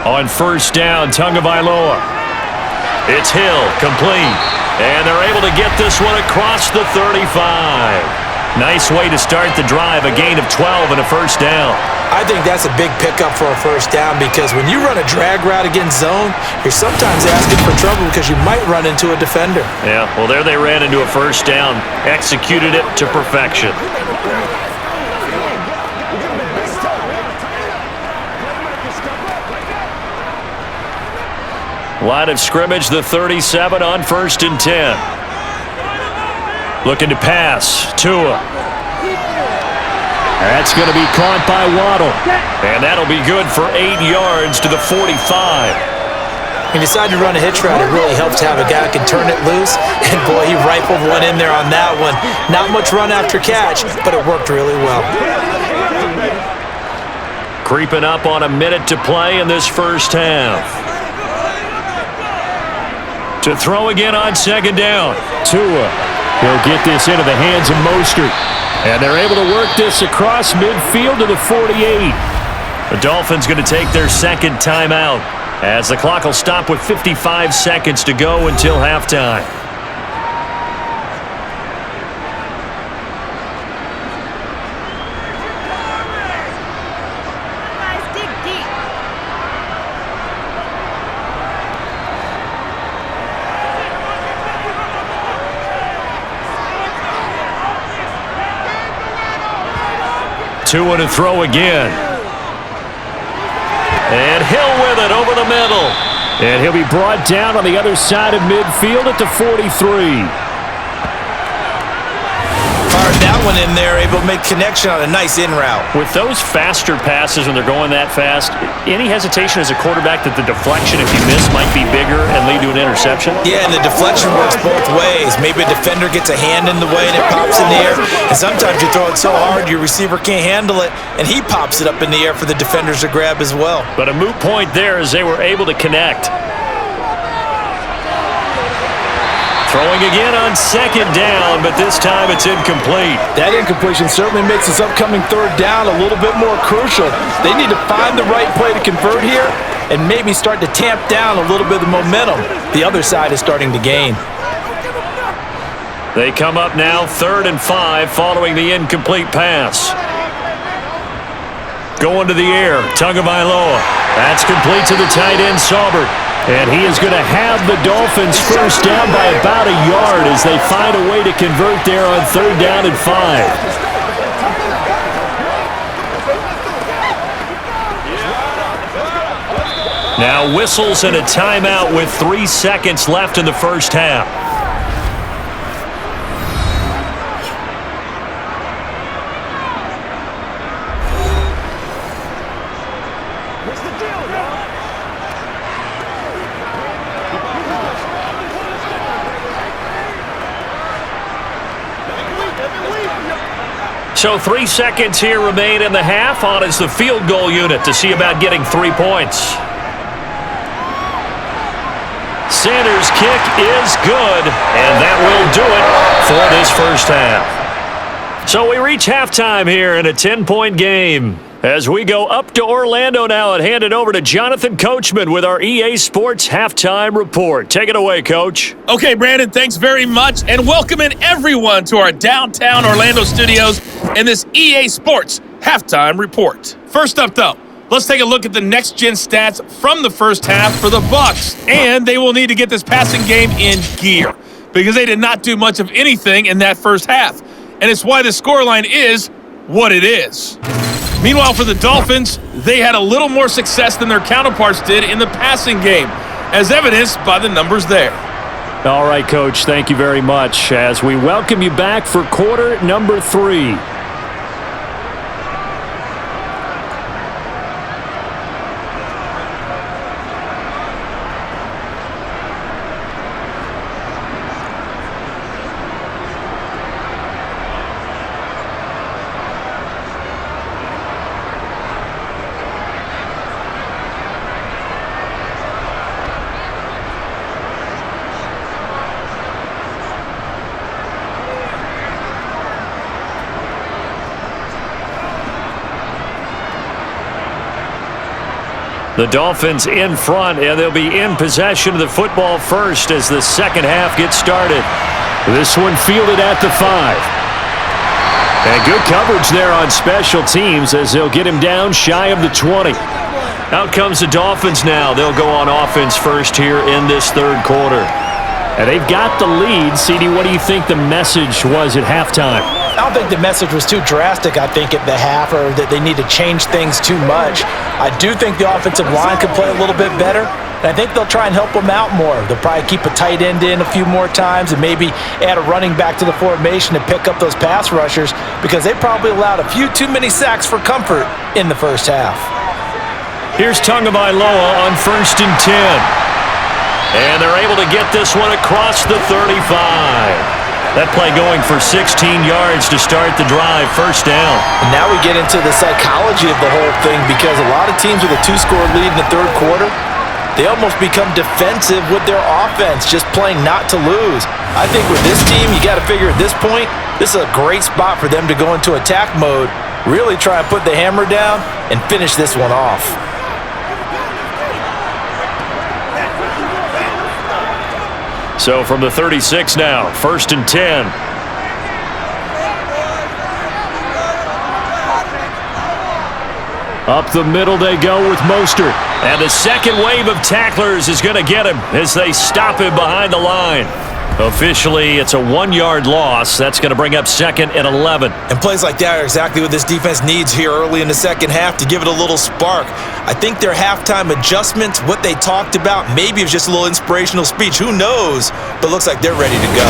On 1st down, Tagovailoa. It's Hill, complete. And they're able to get this one across the 35. Nice way to start the drive, a gain of 12 and a 1st down. I think that's a big pickup for a 1st down because when you run a drag route against zone, you're sometimes asking for trouble because you might run into a defender. Yeah, well, there they ran into a 1st down, executed it to perfection. Line of scrimmage, the 37 on 1st and 10. Looking to pass. Tua. That's going to be caught by Waddle. And that'll be good for 8 yards to the 45. When you decide to run a hitch route, it really helps to have a guy who can turn it loose. And boy, he rifled one in there on that one. Not much run after catch, but it worked really well. Creeping up on a minute to play in this 1st half. To throw again on 2nd down. Tua. He'll get this into the hands of Mostert. And they're able to work this across midfield to the 48. The Dolphins going to take their 2nd timeout as the clock will stop with 55 seconds to go until halftime. Tua to throw again. And Hill with it over the middle. And he'll be brought down on the other side of midfield at the 43. Fired that one in there, able to make connection on a nice in route. With those faster passes when they're going that fast, any hesitation as a quarterback that the deflection, if you miss, might be bigger and lead to an interception? Yeah, and the deflection works both ways. Maybe a defender gets a hand in the way and it pops in the air. And sometimes you throw it so hard your receiver can't handle it, and he pops it up in the air for the defenders to grab as well. But a moot point there as they were able to connect. Throwing again on 2nd down, but this time it's incomplete. That incompletion certainly makes this upcoming 3rd down a little bit more crucial. They need to find the right play to convert here, and maybe start to tamp down a little bit of the momentum the other side is starting to gain. They come up now 3rd and 5 following the incomplete pass. Going to the air, Tagovailoa. That's complete to the tight end, Saubert. And he is going to have the Dolphins first down by about a yard as they find a way to convert there on 3rd down and 5. Now whistles and a timeout with 3 seconds left in the first half. So 3 seconds here remain in the half. On is the field goal unit to see about getting 3 points. Sanders' kick is good, and that will do it for this first half. So we reach halftime here in a 10-point game. As we go up to Orlando now and hand it over to Jonathan Coachman with our EA Sports Halftime Report. Take it away, Coach. Okay, Brandon, thanks very much, and welcoming everyone to our downtown Orlando studios and this EA Sports Halftime Report. First up, though, let's take a look at the next-gen stats from the first half for the Bucs, and they will need to get this passing game in gear because they did not do much of anything in that first half, and it's why the scoreline is what it is. Meanwhile, for the Dolphins, they had a little more success than their counterparts did in the passing game, as evidenced by the numbers there. All right, Coach, thank you very much as we welcome you back for quarter number 3. The Dolphins in front, and they'll be in possession of the football first as the second half gets started. This one fielded at the 5. And good coverage there on special teams as they'll get him down shy of the 20. Out comes the Dolphins now. They'll go on offense first here in this third quarter. And they've got the lead. CD, what do you think the message was at halftime? I don't think the message was too drastic, I think, at the half, or that they need to change things too much. I do think the offensive line could play a little bit better, and I think they'll try and help them out more. They'll probably keep a tight end in a few more times and maybe add a running back to the formation to pick up those pass rushers because they probably allowed a few too many sacks for comfort in the first half. Here's Tagovailoa on 1st and 10. And they're able to get this one across the 35. That play going for 16 yards to start the drive, first down. And now we get into the psychology of the whole thing because a lot of teams with a 2-score lead in the third quarter, they almost become defensive with their offense, just playing not to lose. I think with this team, you got to figure at this point, this is a great spot for them to go into attack mode, really try and put the hammer down and finish this one off. So from the 36 now, 1st and 10. Up the middle they go with Mostert. And the second wave of tacklers is going to get him as they stop him behind the line. Officially, it's a 1-yard loss. That's going to bring up 2nd and 11. And plays like that are exactly what this defense needs here early in the second half to give it a little spark. I think their halftime adjustments, what they talked about, maybe it was just a little inspirational speech. Who knows? But looks like they're ready to go.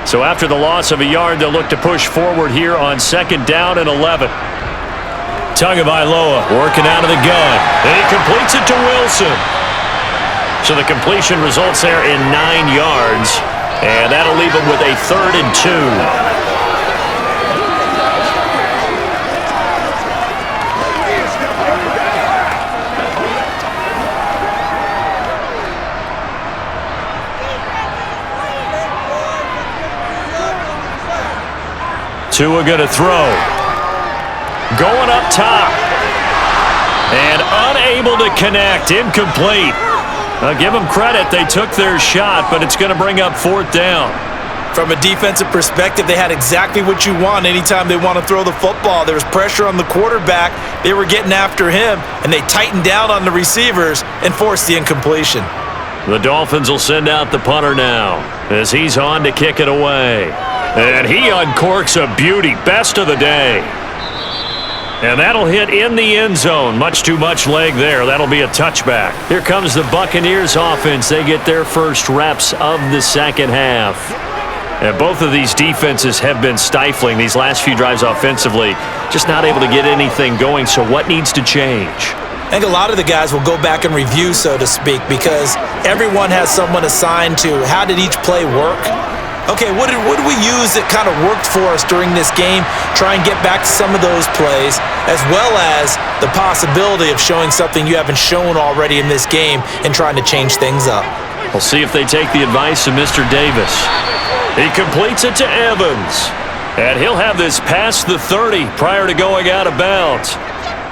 So after the loss of a yard, they'll look to push forward here on 2nd down and 11. Tagovailoa working out of the gun. And he completes it to Wilson. So the completion results there in 9 yards. And that'll leave him with a 3rd and 2. Tua going to throw. Going up top. And unable to connect. Incomplete. I'll give them credit. They took their shot, but it's going to bring up 4th down. From a defensive perspective, they had exactly what you want anytime they want to throw the football. There was pressure on the quarterback. They were getting after him, and they tightened down on the receivers and forced the incompletion. The Dolphins will send out the punter now as he's on to kick it away. And he uncorks a beauty. Best of the day. And that'll hit in the end zone. Much too much leg there. That'll be a touchback. Here comes the Buccaneers offense. They get their first reps of the second half. And both of these defenses have been stifling these last few drives offensively. Just not able to get anything going. So what needs to change? I think a lot of the guys will go back and review, so to speak, because everyone has someone assigned to how did each play work. Okay, what did we use that kind of worked for us during this game? Try and get back to some of those plays, as well as the possibility of showing something you haven't shown already in this game and trying to change things up. We'll see if they take the advice of Mr. Davis. He completes it to Evans. And he'll have this past the 30 prior to going out of bounds.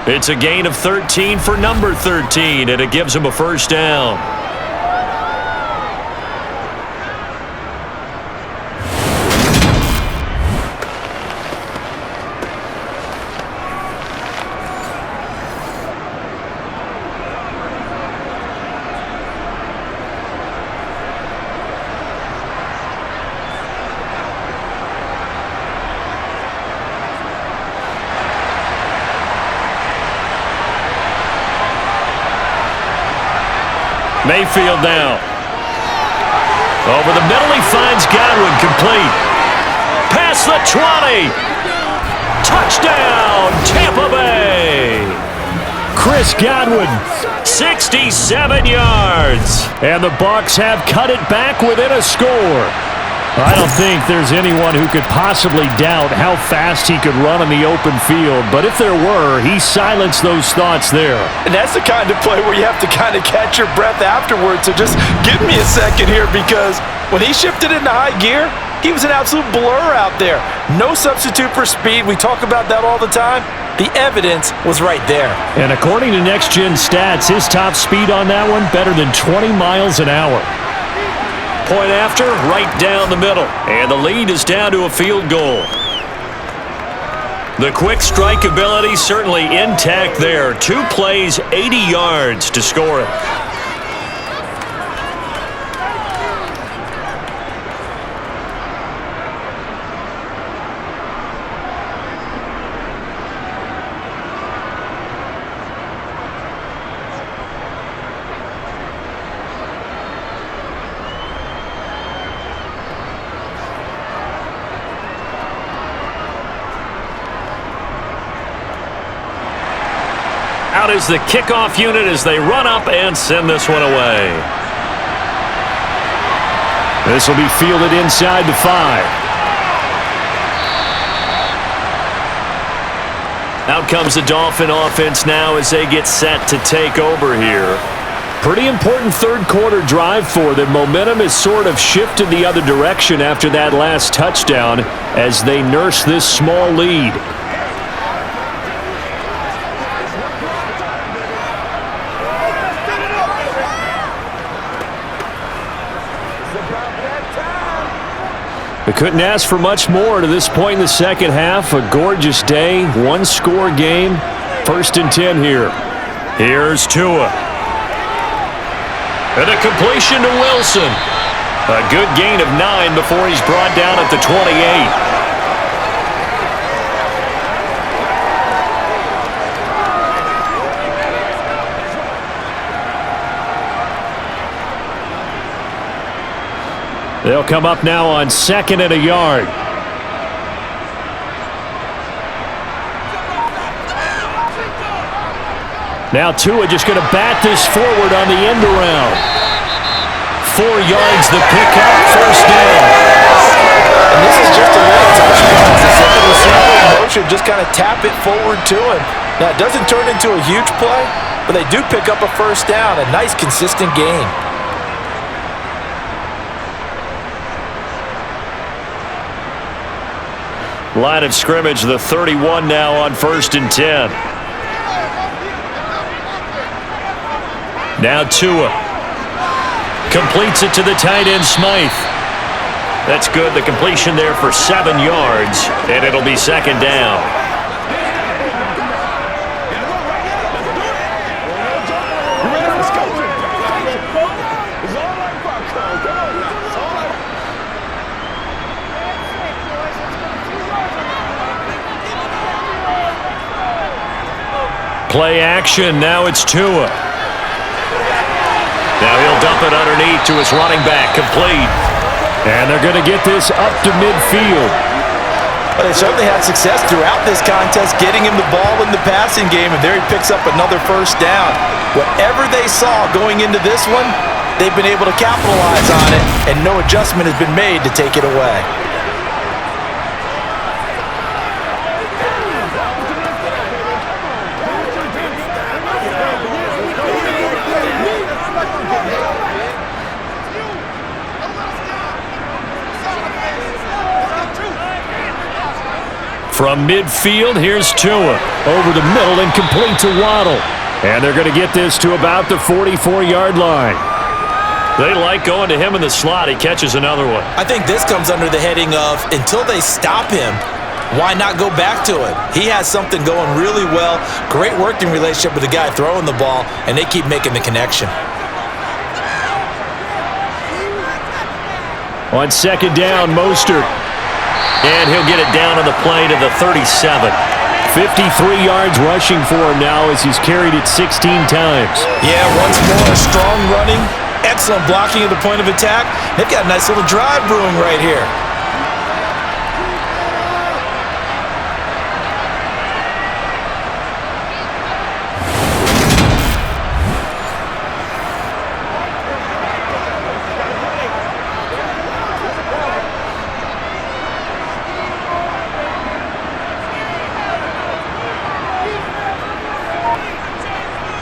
It's a gain of 13 for number 13, and it gives him a first down. Mayfield now. Over the middle, he finds Godwin, complete. Past the 20. Touchdown, Tampa Bay. Chris Godwin, 67 yards. And the Bucs have cut it back within a score. I don't think there's anyone who could possibly doubt how fast he could run on the open field. But if there were, he silenced those thoughts there. And that's the kind of play where you have to kind of catch your breath afterwards. So just give me a second here, because when he shifted into high gear, he was an absolute blur out there. No substitute for speed. We talk about that all the time. The evidence was right there. And according to Next Gen Stats, his top speed on that one, better than 20 miles an hour. Point after, right down the middle. And the lead is down to a field goal. The quick strike ability certainly intact there. 2 plays, 80 yards to score it. Out is the kickoff unit as they run up and send this one away. This will be fielded inside the 5. Out comes the Dolphin offense now as they get set to take over here. Pretty important third quarter drive for them. Momentum has sort of shifted the other direction after that last touchdown as they nurse this small lead. We couldn't ask for much more to this point in the second half. A gorgeous day, 1-score game. 1st and 10 here. Here's Tua. And a completion to Wilson. A good gain of 9 before he's brought down at the 28. They'll come up now on 2nd and a yard. Now Tua just going to bat this forward on the end around. 4 yards the pickup, first down. And this is just a little touchdown. It's a simple receiver in motion, just kind of tap it forward to him. Now it doesn't turn into a huge play, but they do pick up a first down. A nice consistent gain. Line of scrimmage, the 31 now on 1st and 10. Now Tua. Completes it to the tight end, Smythe. That's good. The completion there for 7 yards, and it'll be 2nd down. Play action. Now it's Tua. Now he'll dump it underneath to his running back. Complete. And they're going to get this up to midfield. Well, they certainly had success throughout this contest, getting him the ball in the passing game, and there he picks up another 1st down. Whatever they saw going into this one, they've been able to capitalize on it, and no adjustment has been made to take it away. From midfield, here's Tua. Over the middle and complete to Waddle. And they're going to get this to about the 44-yard line. They like going to him in the slot. He catches another one. I think this comes under the heading of, until they stop him, why not go back to it? He has something going really well. Great working relationship with the guy throwing the ball, and they keep making the connection. On 2nd down, Mostert. And he'll get it down on the play to the 37. 53 yards rushing for him now as he's carried it 16 times. Yeah, once more, strong running, excellent blocking at the point of attack. They've got a nice little drive brewing right here.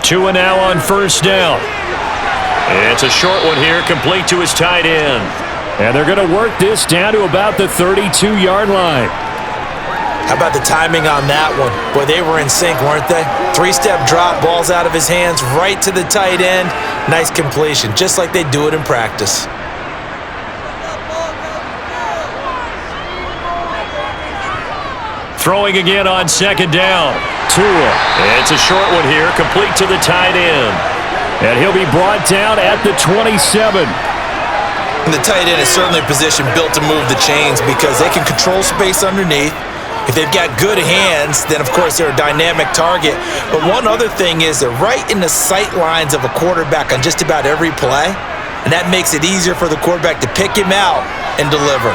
Tua now on 1st down. It's a short one here, complete to his tight end. And they're going to work this down to about the 32-yard line. How about the timing on that one? Boy, they were in sync, weren't they? 3-step drop, ball's out of his hands, right to the tight end. Nice completion, just like they do it in practice. Throwing again on 2nd down. Tua. It's a short one here, complete to the tight end. And he'll be brought down at the 27. And the tight end is certainly a position built to move the chains because they can control space underneath. If they've got good hands, then of course they're a dynamic target. But one other thing is they're right in the sight lines of a quarterback on just about every play. And that makes it easier for the quarterback to pick him out and deliver.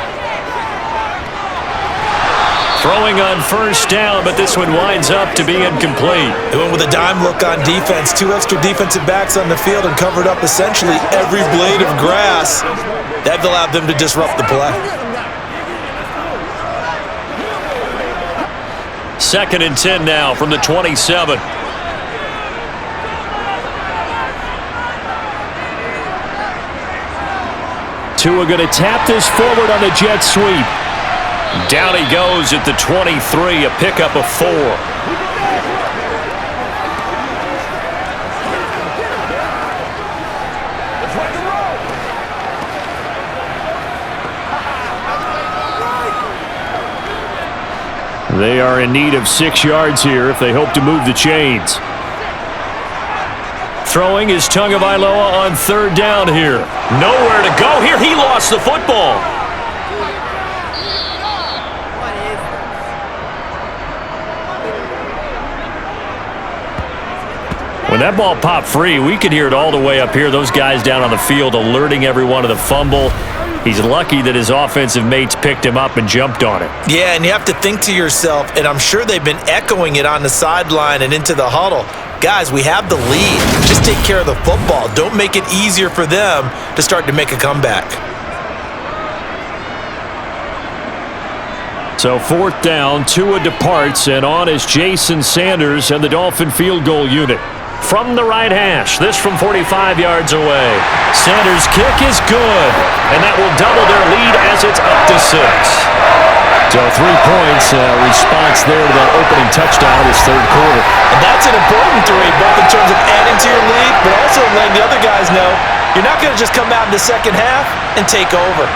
Throwing on 1st down, but this one winds up to be incomplete. They went with a dime look on defense. 2 extra defensive backs on the field and covered up essentially every blade of grass. That allowed them to disrupt the play. 2nd and 10 now from the 27. Tua going to tap this forward on the jet sweep. Down he goes at the 23, a pickup of 4. They are in need of 6 yards here if they hope to move the chains. Throwing is Tagovailoa on 3rd down here. Nowhere to go here. He lost the football. When that ball popped free, we could hear it all the way up here. Those guys down on the field alerting everyone of the fumble. He's lucky that his offensive mates picked him up and jumped on it. Yeah, and you have to think to yourself, and I'm sure they've been echoing it on the sideline and into the huddle. Guys, we have the lead. Just take care of the football. Don't make it easier for them to start to make a comeback. So 4th down, Tua departs, and on is Jason Sanders and the Dolphin field goal unit. From the right hash, this from 45 yards away. Sanders' kick is good, and that will double their lead as it's up to 6. So 3 points, response there to that opening touchdown in this third quarter. And that's an important 3, both in terms of adding to your lead, but also letting the other guys know you're not going to just come out in the second half and take over.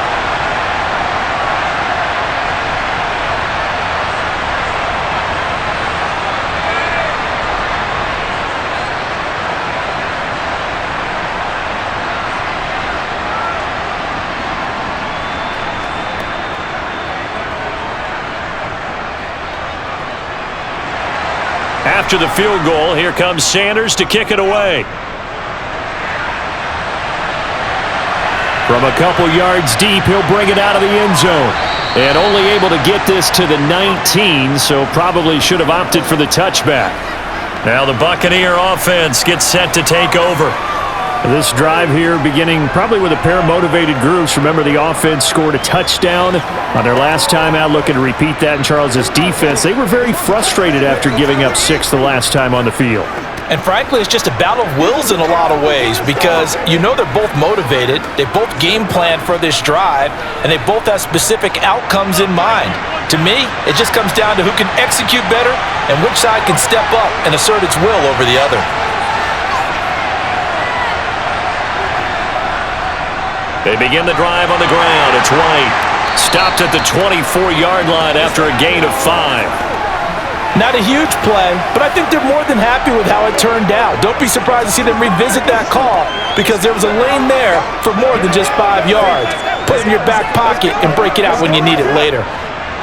After the field goal, here comes Sanders to kick it away. From a couple yards deep, he'll bring it out of the end zone. And only able to get this to the 19, so probably should have opted for the touchback. Now the Buccaneer offense gets set to take over. This drive here beginning probably with a pair of motivated groups. Remember, the offense scored a touchdown on their last time out, looking to repeat that in Charles' defense. They were very frustrated after giving up 6 the last time on the field. And frankly, it's just a battle of wills in a lot of ways because you know they're both motivated, they both game plan for this drive, and they both have specific outcomes in mind. To me, it just comes down to who can execute better and which side can step up and assert its will over the other. They begin the drive on the ground. It's White. Stopped at the 24-yard line after a gain of 5. Not a huge play, but I think they're more than happy with how it turned out. Don't be surprised to see them revisit that call because there was a lane there for more than just 5 yards. Put it in your back pocket and break it out when you need it later.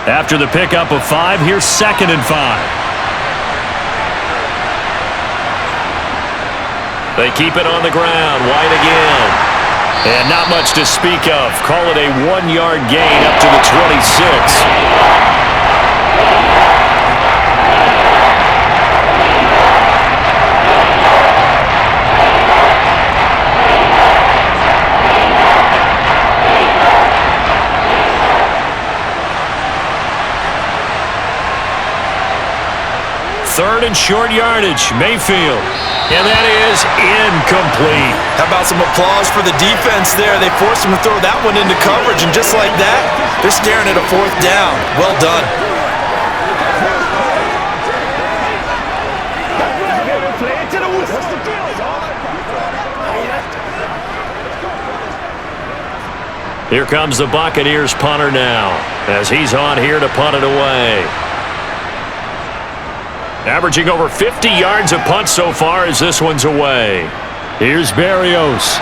After the pickup of 5, here's 2nd and 5. They keep it on the ground. White again. And not much to speak of. Call it a 1-yard gain up to the 26. Third and short yardage, Mayfield. And that is incomplete. How about some applause for the defense there? They forced him to throw that one into coverage, and just like that, they're staring at a 4th down. Well done. Here comes the Buccaneers punter now, as he's on here to punt it away. Averaging over 50 yards a punt so far as this one's away. Here's Berrios.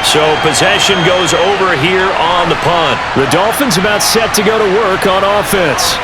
So possession goes over here on the punt. The Dolphins about set to go to work on offense.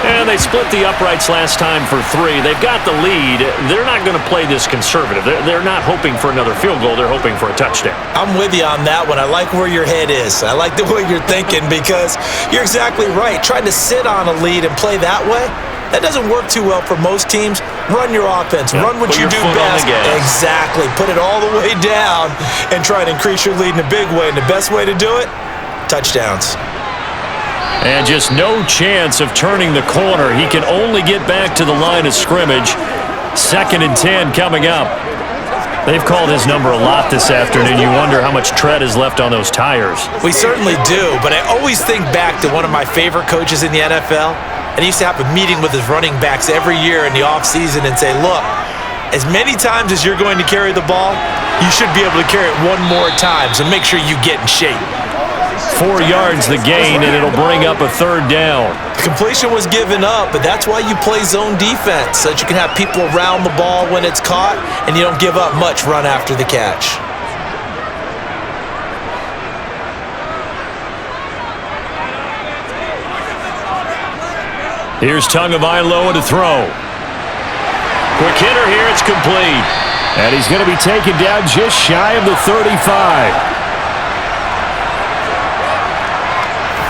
And they split the uprights last time for 3. They've got the lead. They're not going to play this conservative. They're not hoping for another field goal. They're hoping for a touchdown. I'm with you on that one. I like where your head is. I like the way you're thinking because you're exactly right. Trying to sit on a lead and play that way, that doesn't work too well for most teams. Run your offense. Run what you do best. Exactly. Put it all the way down and try to increase your lead in a big way. And the best way to do it, touchdowns. And just no chance of turning the corner. He can only get back to the line of scrimmage. 2nd and 10 coming up. They've called his number a lot this afternoon. You wonder how much tread is left on those tires. We certainly do, but I always think back to one of my favorite coaches in the NFL. And he used to have a meeting with his running backs every year in the offseason and say, look, as many times as you're going to carry the ball, you should be able to carry it one more time, so make sure you get in shape. 4 yards the gain, and it'll bring up a 3rd down. The completion was given up, but that's why you play zone defense, so that you can have people around the ball when it's caught, and you don't give up much run after the catch. Here's Tagovailoa to throw. Quick hitter here, it's complete. And he's going to be taken down just shy of the 35.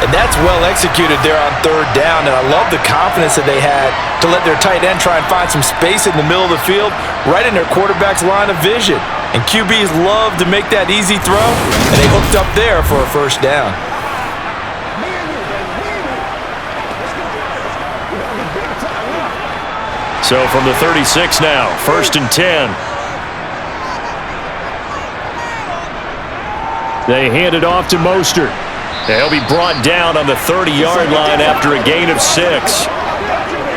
And that's well executed there on 3rd down, and I love the confidence that they had to let their tight end try and find some space in the middle of the field, right in their quarterback's line of vision. And QBs love to make that easy throw, and they hooked up there for a 1st down. So from the 36 now, 1st and 10. They hand it off to Mostert. He'll be brought down on the 30-yard line after a gain of 6.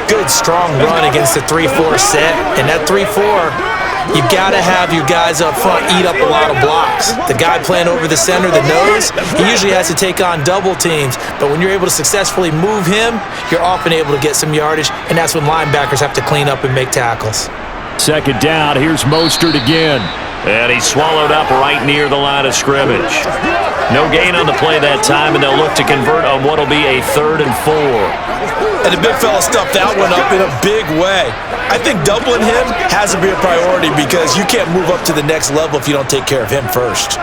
Good, strong run against the 3-4 set. And that 3-4, you got to have your guys up front eat up a lot of blocks. The guy playing over the center, the nose, he usually has to take on double teams. But when you're able to successfully move him, you're often able to get some yardage, and that's when linebackers have to clean up and make tackles. Second down, here's Mostert again. And he's swallowed up right near the line of scrimmage. No gain on the play that time, and they'll look to convert on what will be a 3rd and 4. And the big fella stuffed that one up in a big way. I think doubling him has to be a priority because you can't move up to the next level if you don't take care of him first.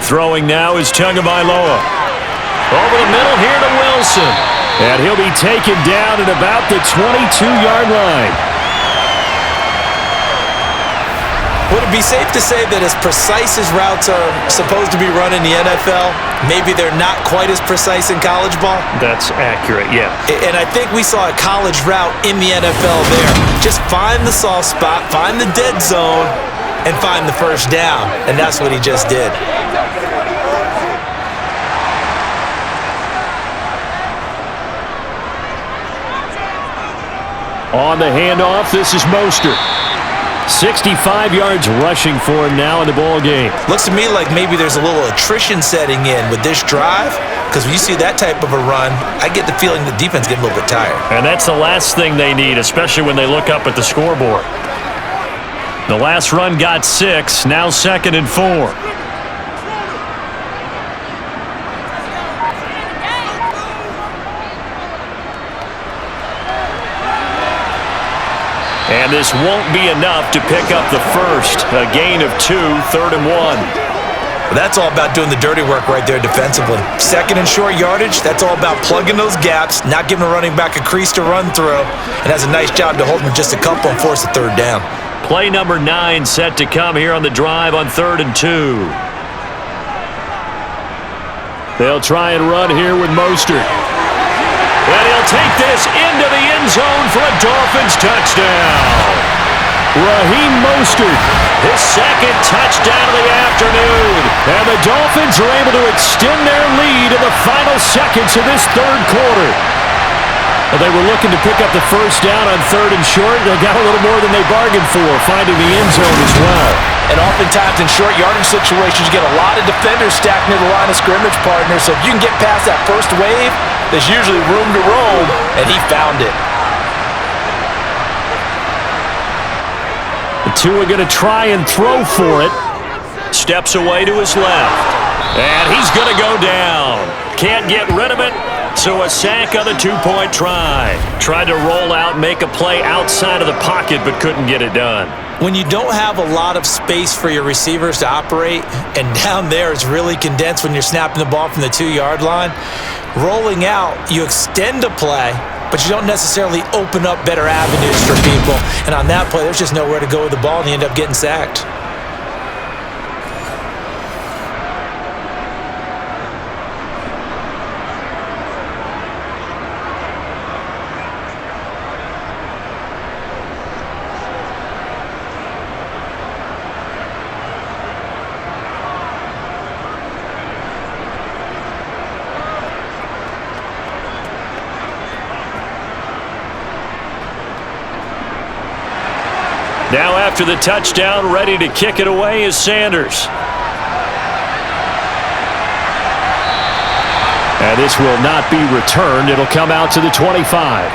Throwing now is Tagovailoa. Over the middle here to Wilson. And he'll be taken down at about the 22-yard line. Would it be safe to say that as precise as routes are supposed to be run in the NFL, maybe they're not quite as precise in college ball? That's accurate, yeah. And I think we saw a college route in the NFL there. Just find the soft spot, find the dead zone, and find the first down. And that's what he just did. On the handoff, this is Mostert. 65 yards rushing for him now in the ball game. Looks to me like maybe there's a little attrition setting in with this drive, because when you see that type of a run, I get the feeling the defense getting a little bit tired. And that's the last thing they need, especially when they look up at the scoreboard. The last run got 6, now 2nd and 4. And this won't be enough to pick up the first. A gain of 2, 3rd and 1. Well, that's all about doing the dirty work right there defensively. 2nd and short yardage, that's all about plugging those gaps, not giving a running back a crease to run through, and has a nice job to hold him just a couple and force a 3rd down. Play number 9 set to come here on the drive on 3rd and 2. They'll try and run here with Mostert. And he'll take this into the end zone for a Dolphins touchdown. Raheem Mostert, his 2nd touchdown of the afternoon. And the Dolphins are able to extend their lead in the final seconds of this 3rd quarter. Well, they were looking to pick up the first down on 3rd and short. They got a little more than they bargained for, finding the end zone as well. And oftentimes in short yardage situations, you get a lot of defenders stacked near the line of scrimmage, partner. So if you can get past that first wave, there's usually room to roam, and he found it. The two are going to try and throw for it. Steps away to his left. And he's going to go down. Can't get rid of it. So a sack on the 2-point try. Tried to roll out, make a play outside of the pocket, but couldn't get it done. When you don't have a lot of space for your receivers to operate, and down there it's really condensed when you're snapping the ball from the 2-yard line, rolling out, you extend a play, but you don't necessarily open up better avenues for people. And on that play, there's just nowhere to go with the ball, and you end up getting sacked. Now after the touchdown, ready to kick it away is Sanders. And this will not be returned. It'll come out to the 25.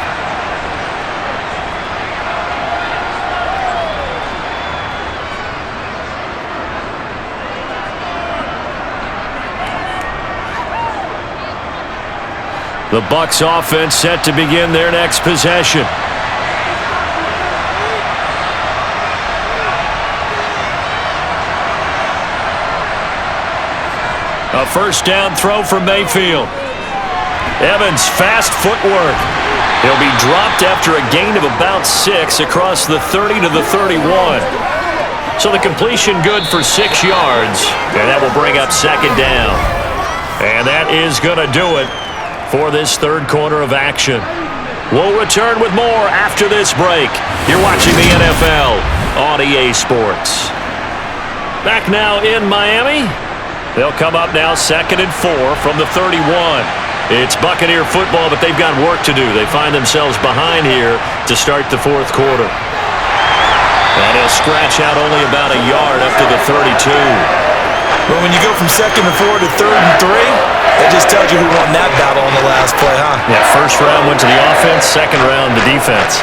The BUCS offense set to begin their next possession. A first down throw from Mayfield. Evans, fast footwork. He'll be dropped after a gain of about 6 across the 30 to the 31. So the completion good for 6 yards, and that will bring up 2nd down. And that is going to do it for this 3rd quarter of action. We'll return with more after this break. You're watching the NFL on EA Sports. Back now in Miami. They'll come up now 2nd and 4 from the 31. It's Buccaneer football, but they've got work to do. They find themselves behind here to start the 4th quarter. And he'll scratch out only about a yard up to the 32. Well, when you go from 2nd and 4 to 3rd and 3, that just tells you who won that battle on the last play, huh? Yeah, first round went to the offense, second round the defense.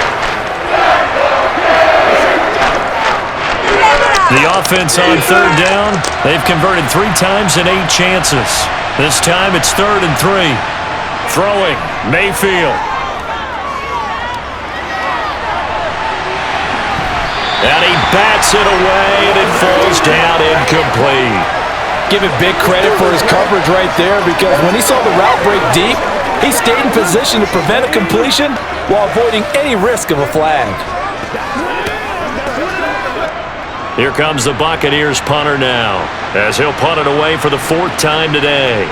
The offense on 3rd down. They've converted 3 times in 8 chances. This time it's 3rd and 3. Throwing, Mayfield. And he bats it away, and it falls down incomplete. Give it big credit for his coverage right there, because when he saw the route break deep, he stayed in position to prevent a completion while avoiding any risk of a flag. Here comes the Buccaneers punter now, as he'll punt it away for the 4th time today.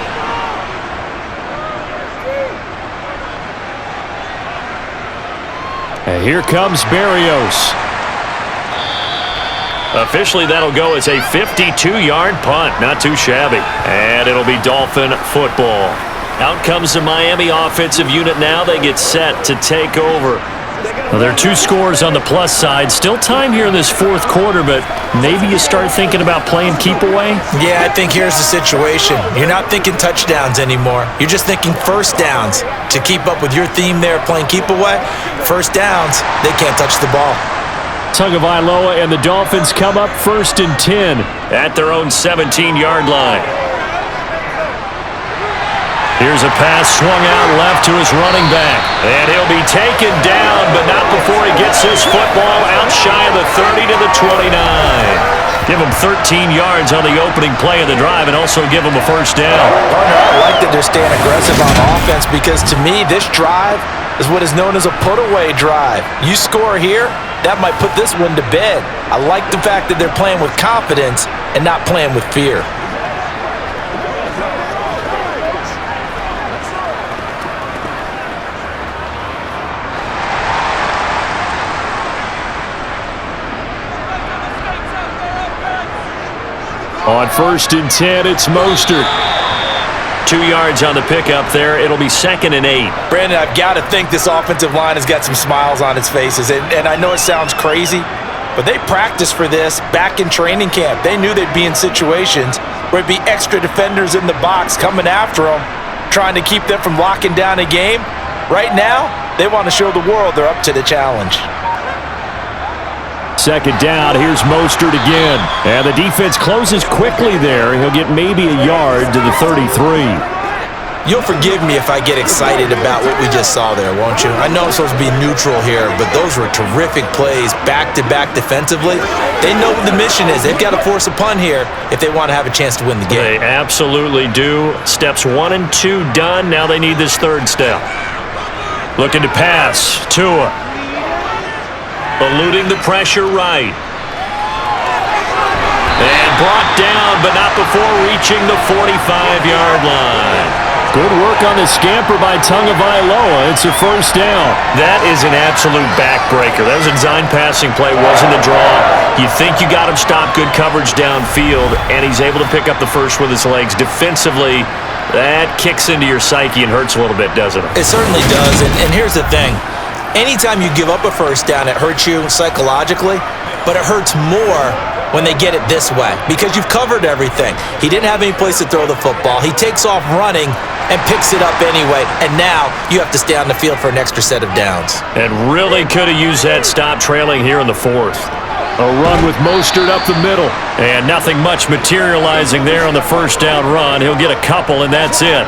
And here comes Berrios. Officially, that'll go as a 52-yard punt. Not too shabby. And it'll be Dolphin football. Out comes the Miami offensive unit now. They get set to take over. Well, there are 2 scores on the plus side. Still time here in this 4th quarter, but maybe you start thinking about playing keep away? Yeah, I think here's the situation. You're not thinking touchdowns anymore. You're just thinking first downs. To keep up with your theme there, playing keep away, first downs, they can't touch the ball. Tagovailoa and the Dolphins come up 1st and 10 at their own 17-yard line. Here's a pass swung out left to his running back. And he'll be taken down, but not before he gets his football out shy of the 30 to the 29. Give him 13 yards on the opening play of the drive and also give him a first down. Partner, I like that they're staying aggressive on offense, because to me, this drive is what is known as a put-away drive. You score here, that might put this one to bed. I like the fact that they're playing with confidence and not playing with fear. On 1st and 10, it's Mostert. 2 yards on the pickup there. It'll be 2nd and 8. Brandon, I've got to think this offensive line has got some smiles on its faces. And I know it sounds crazy, but they practiced for this back in training camp. They knew they'd be in situations where it'd be extra defenders in the box coming after them, trying to keep them from locking down a game. Right now, they want to show the world they're up to the challenge. 2nd down, here's Mostert again. And the defense closes quickly there. He'll get maybe a yard to the 33. You'll forgive me if I get excited about what we just saw there, won't you? I know I'm supposed to be neutral here, but those were terrific plays back-to-back defensively. They know what the mission is. They've got to force a punt here if they want to have a chance to win the game. They absolutely do. Steps 1 and 2 done. Now they need this 3rd step. Looking to pass. Tua. Eluding the pressure right. And brought down, but not before reaching the 45-yard line. Good work on the scamper by Tagovailoa. It's a first down. That is an absolute backbreaker. That was a design passing play, wasn't a draw. You think you got him stopped, good coverage downfield, and he's able to pick up the first with his legs. Defensively, that kicks into your psyche and hurts a little bit, doesn't it? It certainly does, and here's the thing. Anytime you give up a first down, it hurts you psychologically, but it hurts more when they get it this way because you've covered everything. He didn't have any place to throw the football. He takes off running and picks it up anyway, and now you have to stay on the field for an extra set of downs. And really could have used that stop trailing here in the 4th. A run with Mostert up the middle, and nothing much materializing there on the first down run. He'll get a couple, and that's it.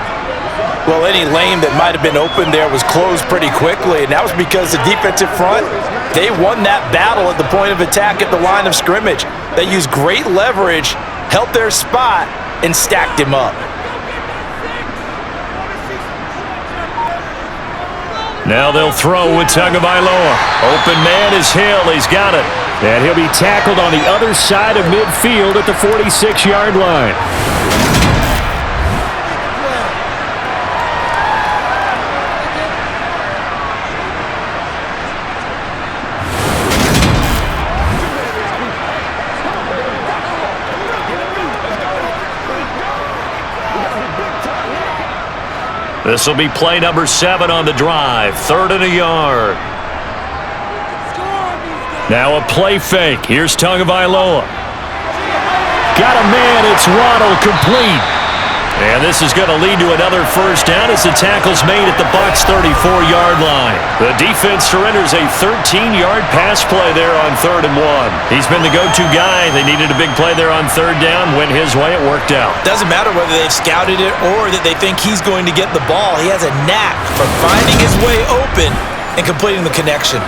Well, any lane that might have been open there was closed pretty quickly, and that was because the defensive front, they won that battle at the point of attack at the line of scrimmage. They used great leverage, held their spot, and stacked him up. Now they'll throw with Tagovailoa. Open man is Hill. He's got it. And he'll be tackled on the other side of midfield at the 46-yard line. This will be play number 7 on the drive. 3rd and a yard. Now a play fake. Here's Tagovailoa. Got a man. It's Waddle, complete. And this is going to lead to another first down as the tackle's made at the Bucs 34-yard line. The defense surrenders a 13-yard pass play there on 3rd and 1. He's been the go-to guy. They needed a big play there on 3rd down. Went his way. It worked out. Doesn't matter whether they've scouted it or that they think he's going to get the ball. He has a knack for finding his way open and completing the connection.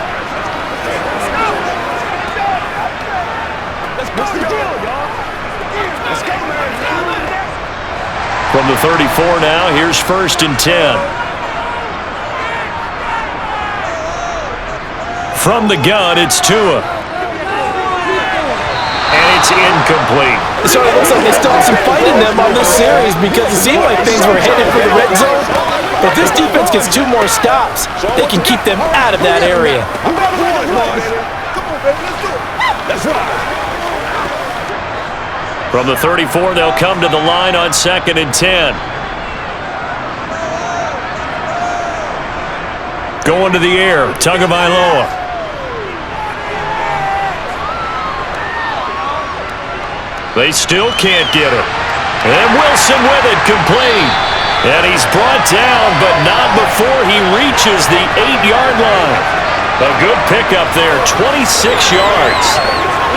From the 34 now, here's 1st and 10. From the gun, it's Tua. And it's incomplete. So it looks like they still have some fight in them on this series because it seemed like things were headed for the red zone. But if this defense gets 2 more stops, they can keep them out of that area. That's right. From the 34, they'll come to the line on 2nd and 10. Going to the air, Tagovailoa. They still can't get it. And Wilson with it, complete. And he's brought down, but not before he reaches the 8-yard line. A good pickup there, 26 yards.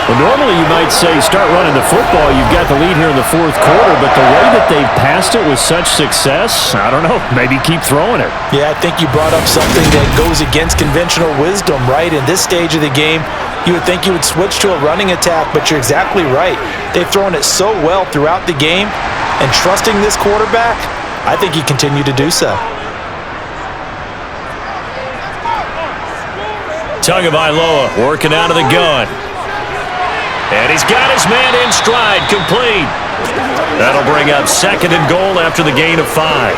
Well, normally you might say start running the football. You've got the lead here in the 4th quarter, but the way that they've passed it with such success, I don't know, maybe keep throwing it. Yeah, I think you brought up something that goes against conventional wisdom, right? In this stage of the game, you would think you would switch to a running attack, but you're exactly right. They've thrown it so well throughout the game, and trusting this quarterback, I think you continue to do so. Tagovailoa working out of the gun. And he's got his man in stride, complete. That'll bring up 2nd and goal after the gain of 5.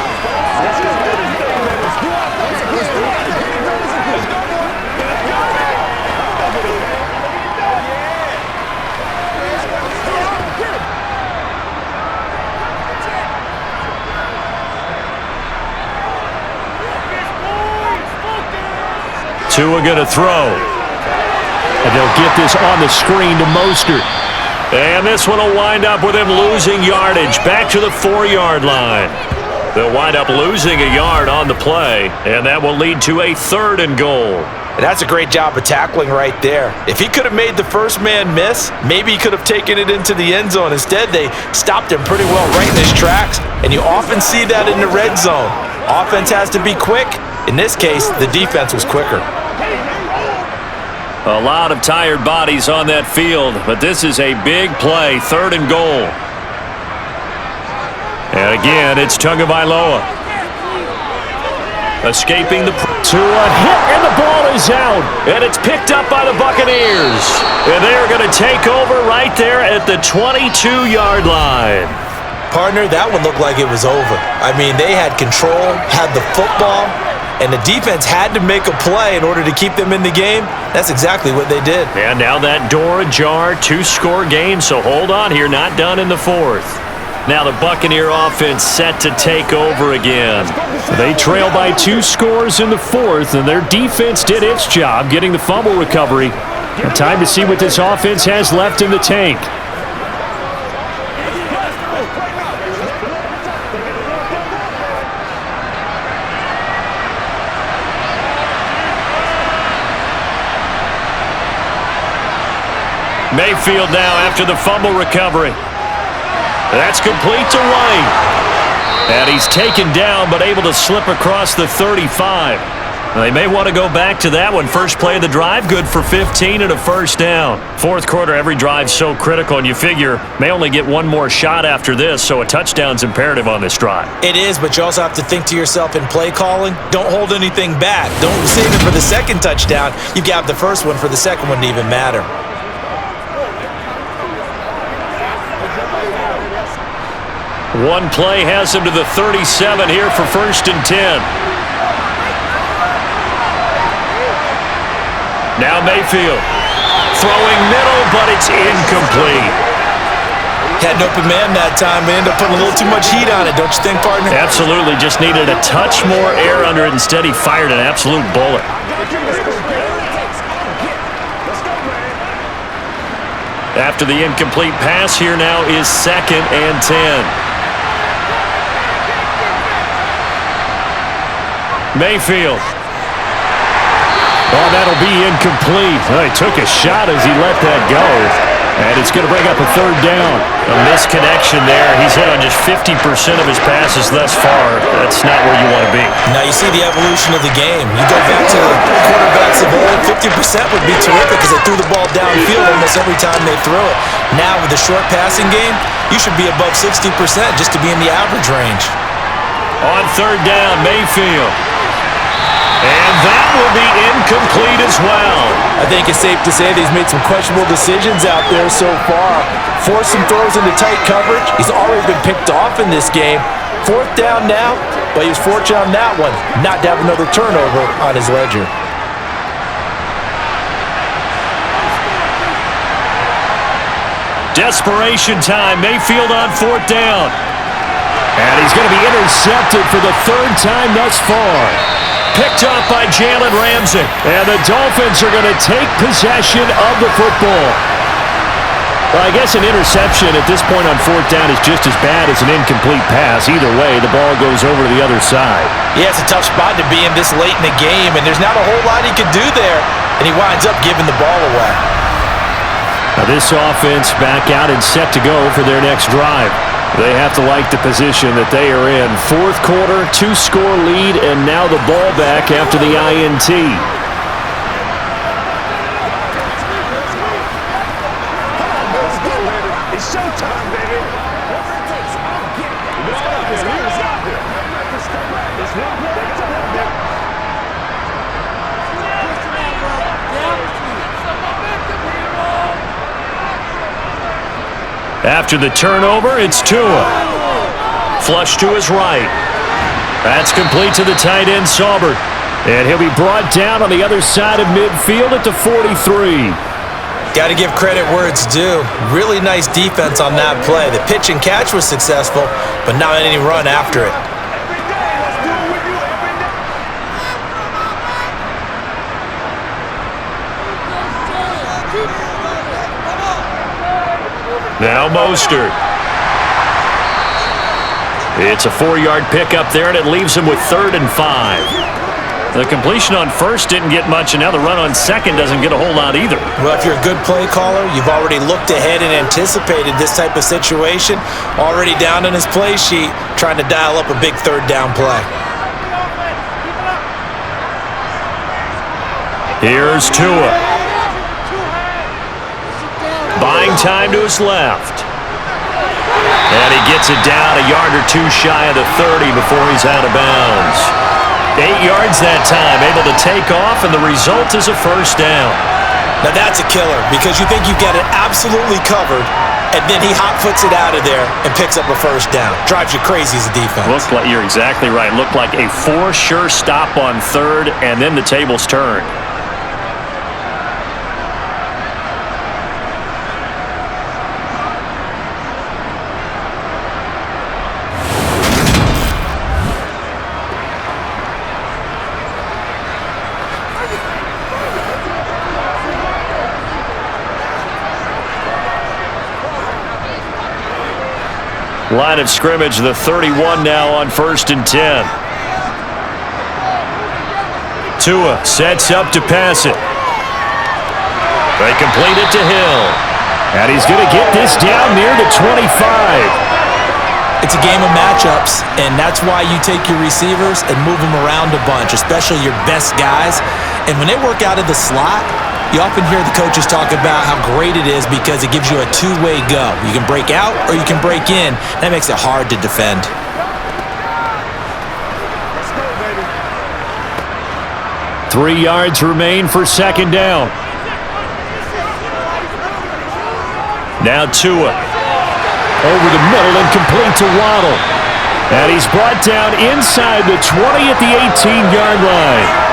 Tua going to throw. And they'll get this on the screen to Mostert. And this one will wind up with him losing yardage back to the 4-yard line. They'll wind up losing a yard on the play, and that will lead to a 3rd and goal. And that's a great job of tackling right there. If he could have made the first man miss, maybe he could have taken it into the end zone. Instead, they stopped him pretty well right in his tracks, and you often see that in the red zone. Offense has to be quick. In this case, the defense was quicker. A lot of tired bodies on that field, but this is a big play, 3rd and goal. And again, it's Tagovailoa. Escaping the to a hit, and the ball is out. And it's picked up by the Buccaneers. And they're going to take over right there at the 22-yard line. Partner, that one looked like it was over. I mean, they had control, had the football, and the defense had to make a play in order to keep them in the game. That's exactly what they did. And now that door ajar, 2-score game, so hold on here, not done in the 4th. Now the Buccaneer offense set to take over again. They trail by 2 scores in the 4th, and their defense did its job getting the fumble recovery. Time to see what this offense has left in the tank. Mayfield now after the fumble recovery. That's complete to White. And he's taken down but able to slip across the 35. They may want to go back to that one. First play of the drive, good for 15 and a first down. 4th quarter, every drive's so critical, and you figure may only get one more shot after this, so a touchdown's imperative on this drive. It is, but you also have to think to yourself in play calling, don't hold anything back. Don't save it for the second touchdown. You got the first one for the second one to even matter. One play has him to the 37 here for 1st and 10. Now Mayfield throwing middle, but it's incomplete. Had an open man that time, but ended up putting a little too much heat on it, don't you think, partner? Absolutely. Just needed a touch more air under it. Instead, he fired an absolute bullet. After the incomplete pass, here now is 2nd and 10. Mayfield. Oh, that'll be incomplete. Oh, he took a shot as he let that go. And it's going to bring up a 3rd down. A misconnection there. He's hit on just 50% of his passes thus far. That's not where you want to be. Now you see the evolution of the game. You go back to the quarterbacks of old, 50% would be terrific because they threw the ball downfield almost every time they threw it. Now with the short passing game, you should be above 60% just to be in the average range. On 3rd down, Mayfield. And that will be incomplete as well. I think it's safe to say that he's made some questionable decisions out there so far. Forced some throws into tight coverage. He's already been picked off in this game. 4th down now, but he was fortunate on that one not to have another turnover on his ledger. Desperation time. Mayfield on 4th down. And he's going to be intercepted for the 3rd time thus far. Picked up by Jalen Ramsey. And the Dolphins are going to take possession of the football. Well, I guess an interception at this point on 4th down is just as bad as an incomplete pass. Either way, the ball goes over to the other side. Yeah, it's a tough spot to be in this late in the game, and there's not a whole lot he could do there. And he winds up giving the ball away. Now this offense back out and set to go for their next drive. They have to like the position that they are in. 4th quarter, 2-score lead, and now the ball back after the INT. It's showtime, baby. After the turnover, it's Tua. Flush to his right. That's complete to the tight end, Saubert. And he'll be brought down on the other side of midfield at the 43. Got to give credit where it's due. Really nice defense on that play. The pitch and catch was successful, but not any run after it. Now Mostert. It's a 4-yard pickup there, and it leaves him with 3rd and 5. The completion on 1st didn't get much, and now the run on 2nd doesn't get a whole lot either. Well, if you're a good play caller, you've already looked ahead and anticipated this type of situation. Already down on his play sheet, trying to dial up a big 3rd down play. Here's Tua. Buying time to his left. And he gets it down a yard or two shy of the 30 before he's out of bounds. 8 yards that time, able to take off, and the result is a 1st down. Now that's a killer because you think you've got it absolutely covered, and then he hot-foots it out of there and picks up a 1st down. Drives you crazy as a defense. Looks like you're exactly right. Looked like a 4 sure stop on 3rd, and then the tables turned. Line of scrimmage, the 31 now on 1st and 10. Tua sets up to pass it. They complete it to Hill. And he's going to get this down near the 25. It's a game of matchups, and that's why you take your receivers and move them around a bunch, especially your best guys. And when they work out of the slot, you often hear the coaches talk about how great it is because it gives you a two-way go. You can break out or you can break in. That makes it hard to defend. Let's go, baby. 3 yards remain for 2nd down. Now Tua. Over the middle and complete to Waddle. And he's brought down inside the 20 at the 18-yard line.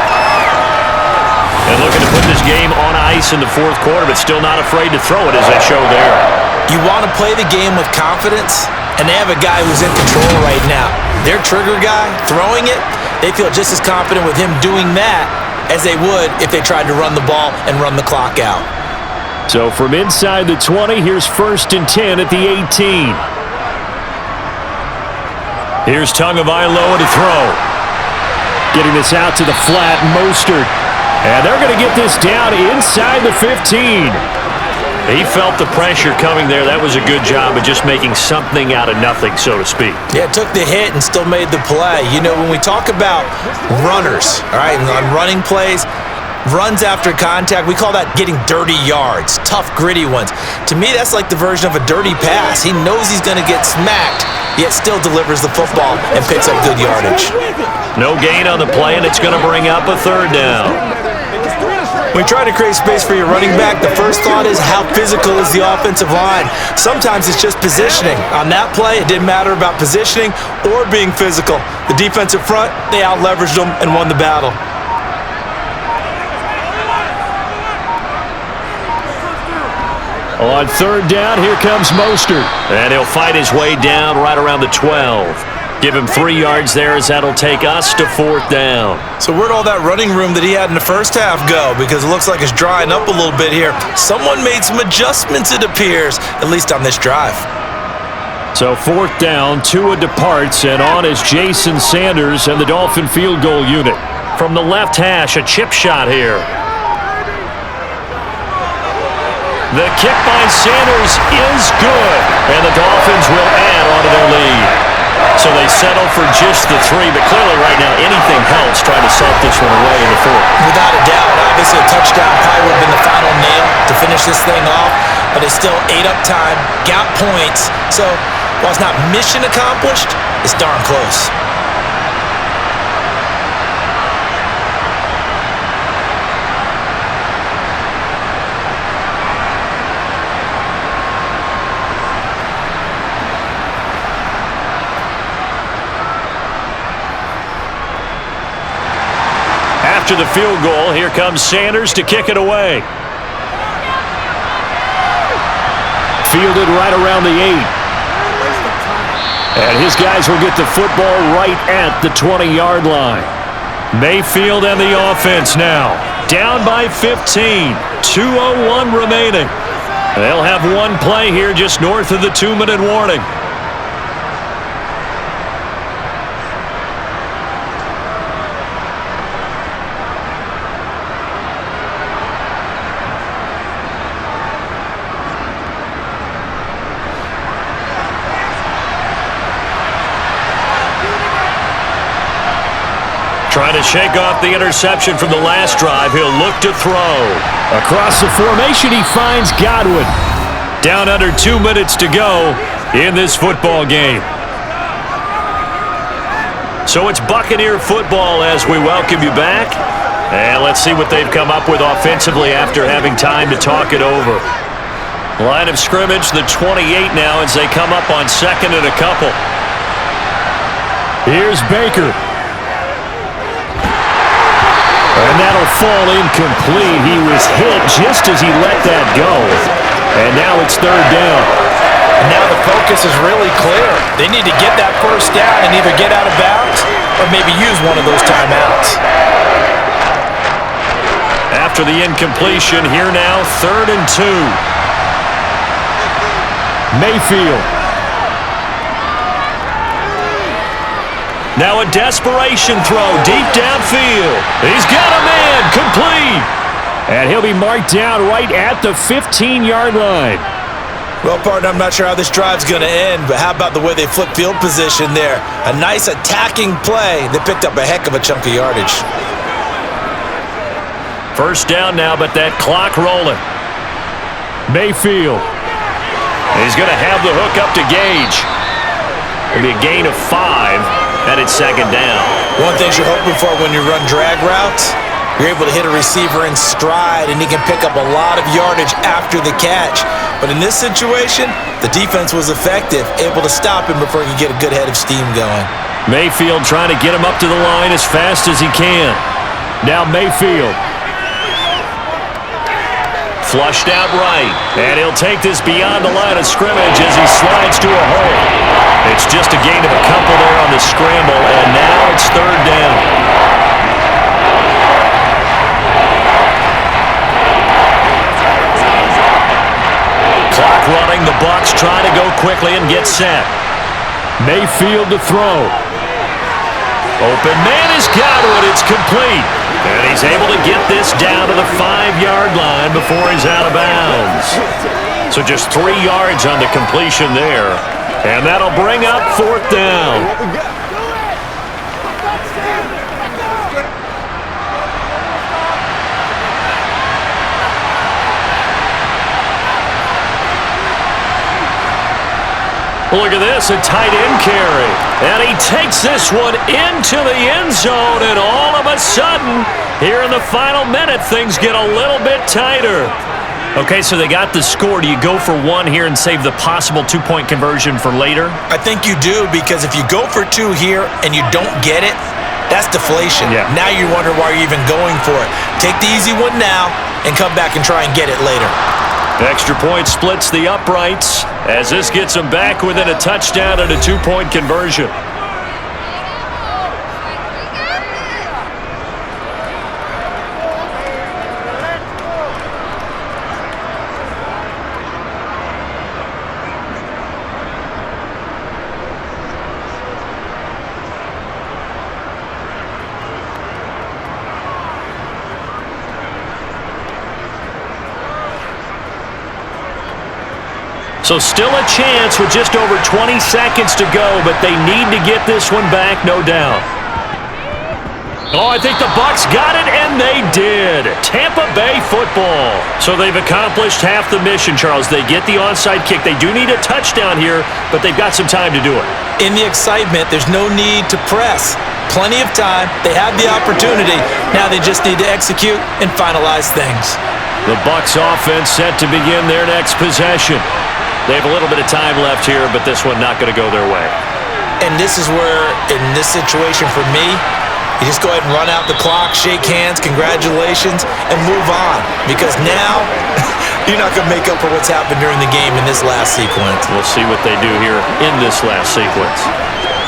And looking to put this game on ice in the 4th quarter, but still not afraid to throw it as they show there. You want to play the game with confidence, and they have a guy who's in control right now. Their trigger guy, throwing it, they feel just as confident with him doing that as they would if they tried to run the ball and run the clock out. So from inside the 20, here's 1st and 10 at the 18. Here's Tagovailoa to throw. Getting this out to the flat, Mostert. And they're going to get this down inside the 15. He felt the pressure coming there. That was a good job of just making something out of nothing, so to speak. Yeah, took the hit and still made the play. You know, when we talk about runners, all right, on running plays, runs after contact, we call that getting dirty yards, tough, gritty ones. To me, that's like the version of a dirty pass. He knows he's going to get smacked, yet still delivers the football and picks up good yardage. No gain on the play, and it's going to bring up a 3rd down. When you try to create space for your running back, the first thought is how physical is the offensive line. Sometimes it's just positioning. On that play, it didn't matter about positioning or being physical. The defensive front, they out-leveraged them and won the battle. On 3rd down, here comes Mostert. And he'll fight his way down right around the 12. Give him 3 yards there as that'll take us to 4th down. So where'd all that running room that he had in the first half go? Because it looks like it's drying up a little bit here. Someone made some adjustments, it appears, at least on this drive. So 4th down, Tua departs, and on is Jason Sanders and the Dolphin field goal unit. From the left hash, a chip shot here. The kick by Sanders is good, and the Dolphins will add on to their lead. So they settle for just the 3, but clearly right now anything helps trying to salt this one away in the 4th. Without a doubt, obviously a touchdown probably would have been the final nail to finish this thing off, but it still ate up time, got points. So while it's not mission accomplished, it's darn close. After the field goal, here comes Sanders to kick it away. Fielded right around the 8. And his guys will get the football right at the 20-yard line. Mayfield and the offense now. Down by 15. 2:01 remaining. They'll have one play here just north of the 2-minute warning. Trying to shake off the interception from the last drive. He'll look to throw. Across the formation, he finds Godwin. Down under 2 minutes to go in this football game. So it's Buccaneer football as we welcome you back. And let's see what they've come up with offensively after having time to talk it over. Line of scrimmage, the 28 now as they come up on 2nd and a couple. Here's Baker. And that'll fall incomplete. He was hit just as he let that go. And now it's 3rd down. And now the focus is really clear. They need to get that first down and either get out of bounds or maybe use one of those timeouts. After the incompletion, here now, 3rd and 2. Mayfield. Now a desperation throw deep downfield. He's got a man, complete. And he'll be marked down right at the 15-yard line. Well, partner, I'm not sure how this drive's going to end, but how about the way they flip field position there? A nice attacking play that picked up a heck of a chunk of yardage. 1st down now, but that clock rolling. Mayfield. He's going to have the hook up to Gage. It'll be a gain of 5. And it's 2nd down. One thing you're hoping for when you run drag routes, you're able to hit a receiver in stride, and he can pick up a lot of yardage after the catch. But in this situation, the defense was effective, able to stop him before he could get a good head of steam going. Mayfield trying to get him up to the line as fast as he can. Now Mayfield. Flushed out right. And he'll take this beyond the line of scrimmage as he slides to a hole. It's just a gain of a couple there on the scramble, and now it's third down. Clock running. The Bucs try to go quickly and get set. Mayfield to throw. Open man has got it. It's complete. And he's able to get this down to the 5-yard line before he's out of bounds. So just 3 yards on the completion there. And that'll bring up fourth down. Look at this, a tight end carry. And he takes this one into the end zone, and all of a sudden, here in the final minute, things get a little bit tighter. Okay, so they got the score. Do you go for one here and save the possible 2-point conversion for later? I think you do, because if you go for 2 here and you don't get it, that's deflation. Yeah. Now you wonder why you're even going for it. Take the easy one now and come back and try and get it later. Extra point splits the uprights as this gets them back within a touchdown and a 2-point conversion. So still a chance with just over 20 seconds to go, but they need to get this one back, no doubt. Oh, I think the Bucs got it, and they did. Tampa Bay football. So they've accomplished half the mission, Charles. They get the onside kick. They do need a touchdown here, but they've got some time to do it. In the excitement, there's no need to press. Plenty of time. They have the opportunity. Now they just need to execute and finalize things. The Bucs offense set to begin their next possession. They have a little bit of time left here, but this one not going to go their way. And this is where, in this situation for me, you just go ahead and run out the clock, shake hands, congratulations, and move on. Because now, you're not going to make up for what's happened during the game in this last sequence. We'll see what they do here in this last sequence.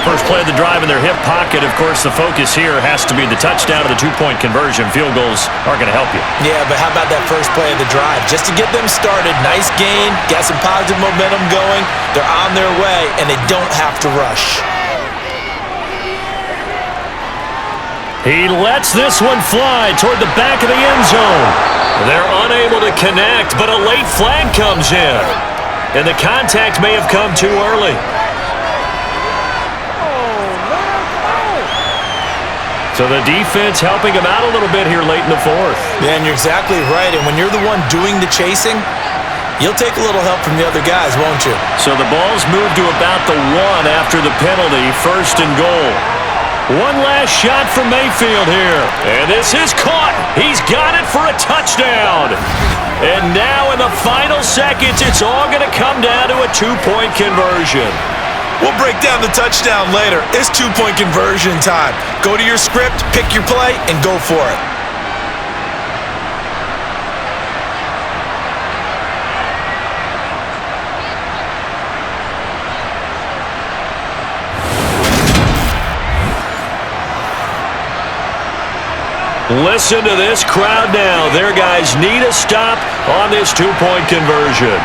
First play of the drive in their hip pocket. Of course, the focus here has to be the touchdown or the 2-point conversion. Field goals aren't going to help you. Yeah, but how about that first play of the drive? Just to get them started, nice gain, got some positive momentum going. They're on their way, and they don't have to rush. He lets this one fly toward the back of the end zone. They're unable to connect, but a late flag comes in. And the contact may have come too early. So the defense helping him out a little bit here late in the fourth. Yeah, and you're exactly right. And when you're the one doing the chasing, you'll take a little help from the other guys, won't you? So the ball's moved to about the 1 after the penalty, 1st and goal. One last shot from Mayfield here. And this is caught. He's got it for a touchdown. And now in the final seconds, it's all going to come down to a 2-point conversion. We'll break down the touchdown later. It's 2-point conversion time. Go to your script, pick your play, and go for it. Listen to this crowd now. Their guys need a stop on this 2-point conversion.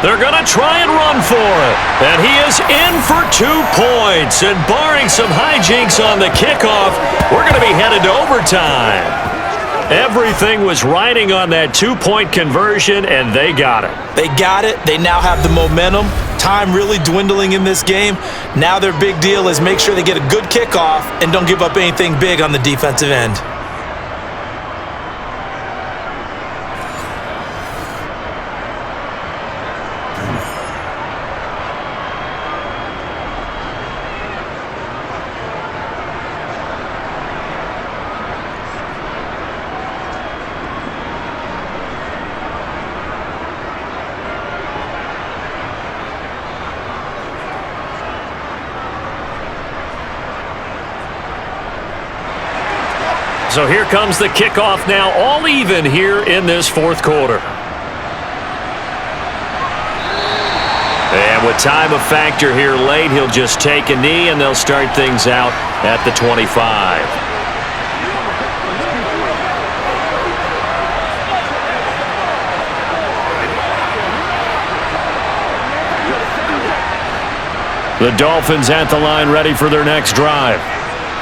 They're going to try and run for it. And he is in for 2 points. And barring some hijinks on the kickoff, we're going to be headed to overtime. Everything was riding on that 2-point conversion, and they got it. They got it. They now have the momentum. Time really dwindling in this game. Now their big deal is make sure they get a good kickoff and don't give up anything big on the defensive end. So here comes the kickoff now, all even here in this fourth quarter. And with time a factor here late, he'll just take a knee and they'll start things out at the 25. The Dolphins at the line ready for their next drive.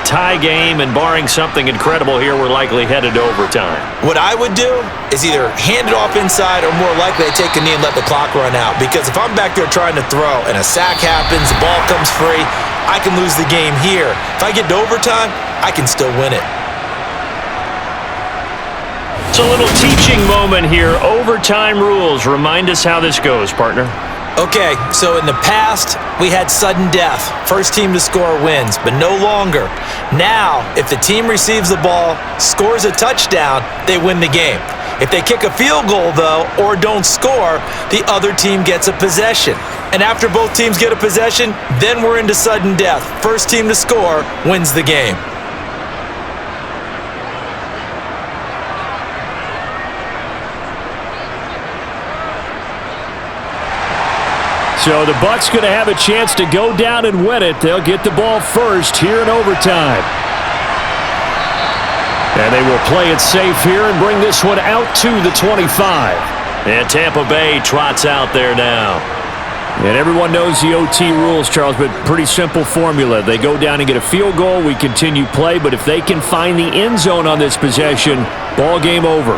Tie game, and barring something incredible here, we're likely headed to overtime. What I would do is either hand it off inside or more likely I take a knee and let the clock run out. Because if I'm back there trying to throw and a sack happens, the ball comes free, I can lose the game here. If I get to overtime, I can still win it. It's a little teaching moment here. Overtime rules. Remind us how this goes, partner. Okay, so in the past, we had sudden death. First team to score wins, but no longer. Now, if the team receives the ball, scores a touchdown, they win the game. If they kick a field goal, though, or don't score, the other team gets a possession. And after both teams get a possession, then we're into sudden death. First team to score wins the game. So the Bucs going to have a chance to go down and win it. They'll get the ball first here in overtime. And they will play it safe here and bring this one out to the 25. And Tampa Bay trots out there now. And everyone knows the OT rules, Charles, but pretty simple formula. They go down and get a field goal, we continue play, but if they can find the end zone on this possession, ball game over.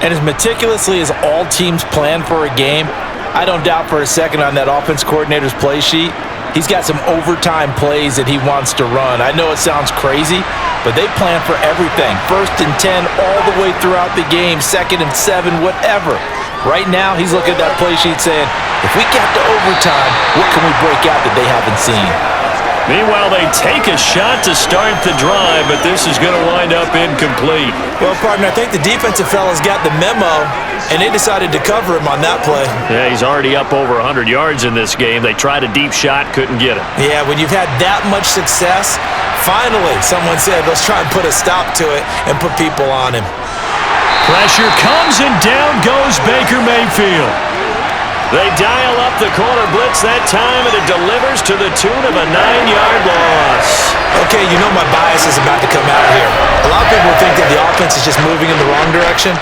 And as meticulously as all teams plan for a game, I don't doubt for a second on that offense coordinator's play sheet, he's got some overtime plays that he wants to run. I know it sounds crazy, but they plan for everything. 1st and 10 all the way throughout the game, 2nd and 7, whatever. Right now, he's looking at that play sheet saying, if we get to overtime, what can we break out that they haven't seen? Meanwhile, they take a shot to start the drive, but this is going to wind up incomplete. Well, partner, I think the defensive fellas got the memo, and they decided to cover him on that play. Yeah, he's already up over 100 yards in this game. They tried a deep shot, couldn't get it. Yeah, when you've had that much success, finally someone said, let's try and put a stop to it and put people on him. Pressure comes, and down goes Baker Mayfield. They dial up the corner blitz that time, and it delivers to the tune of a 9-yard loss. Okay, you know my bias is about to come out here. A lot of people think that the offense is just moving in the wrong direction.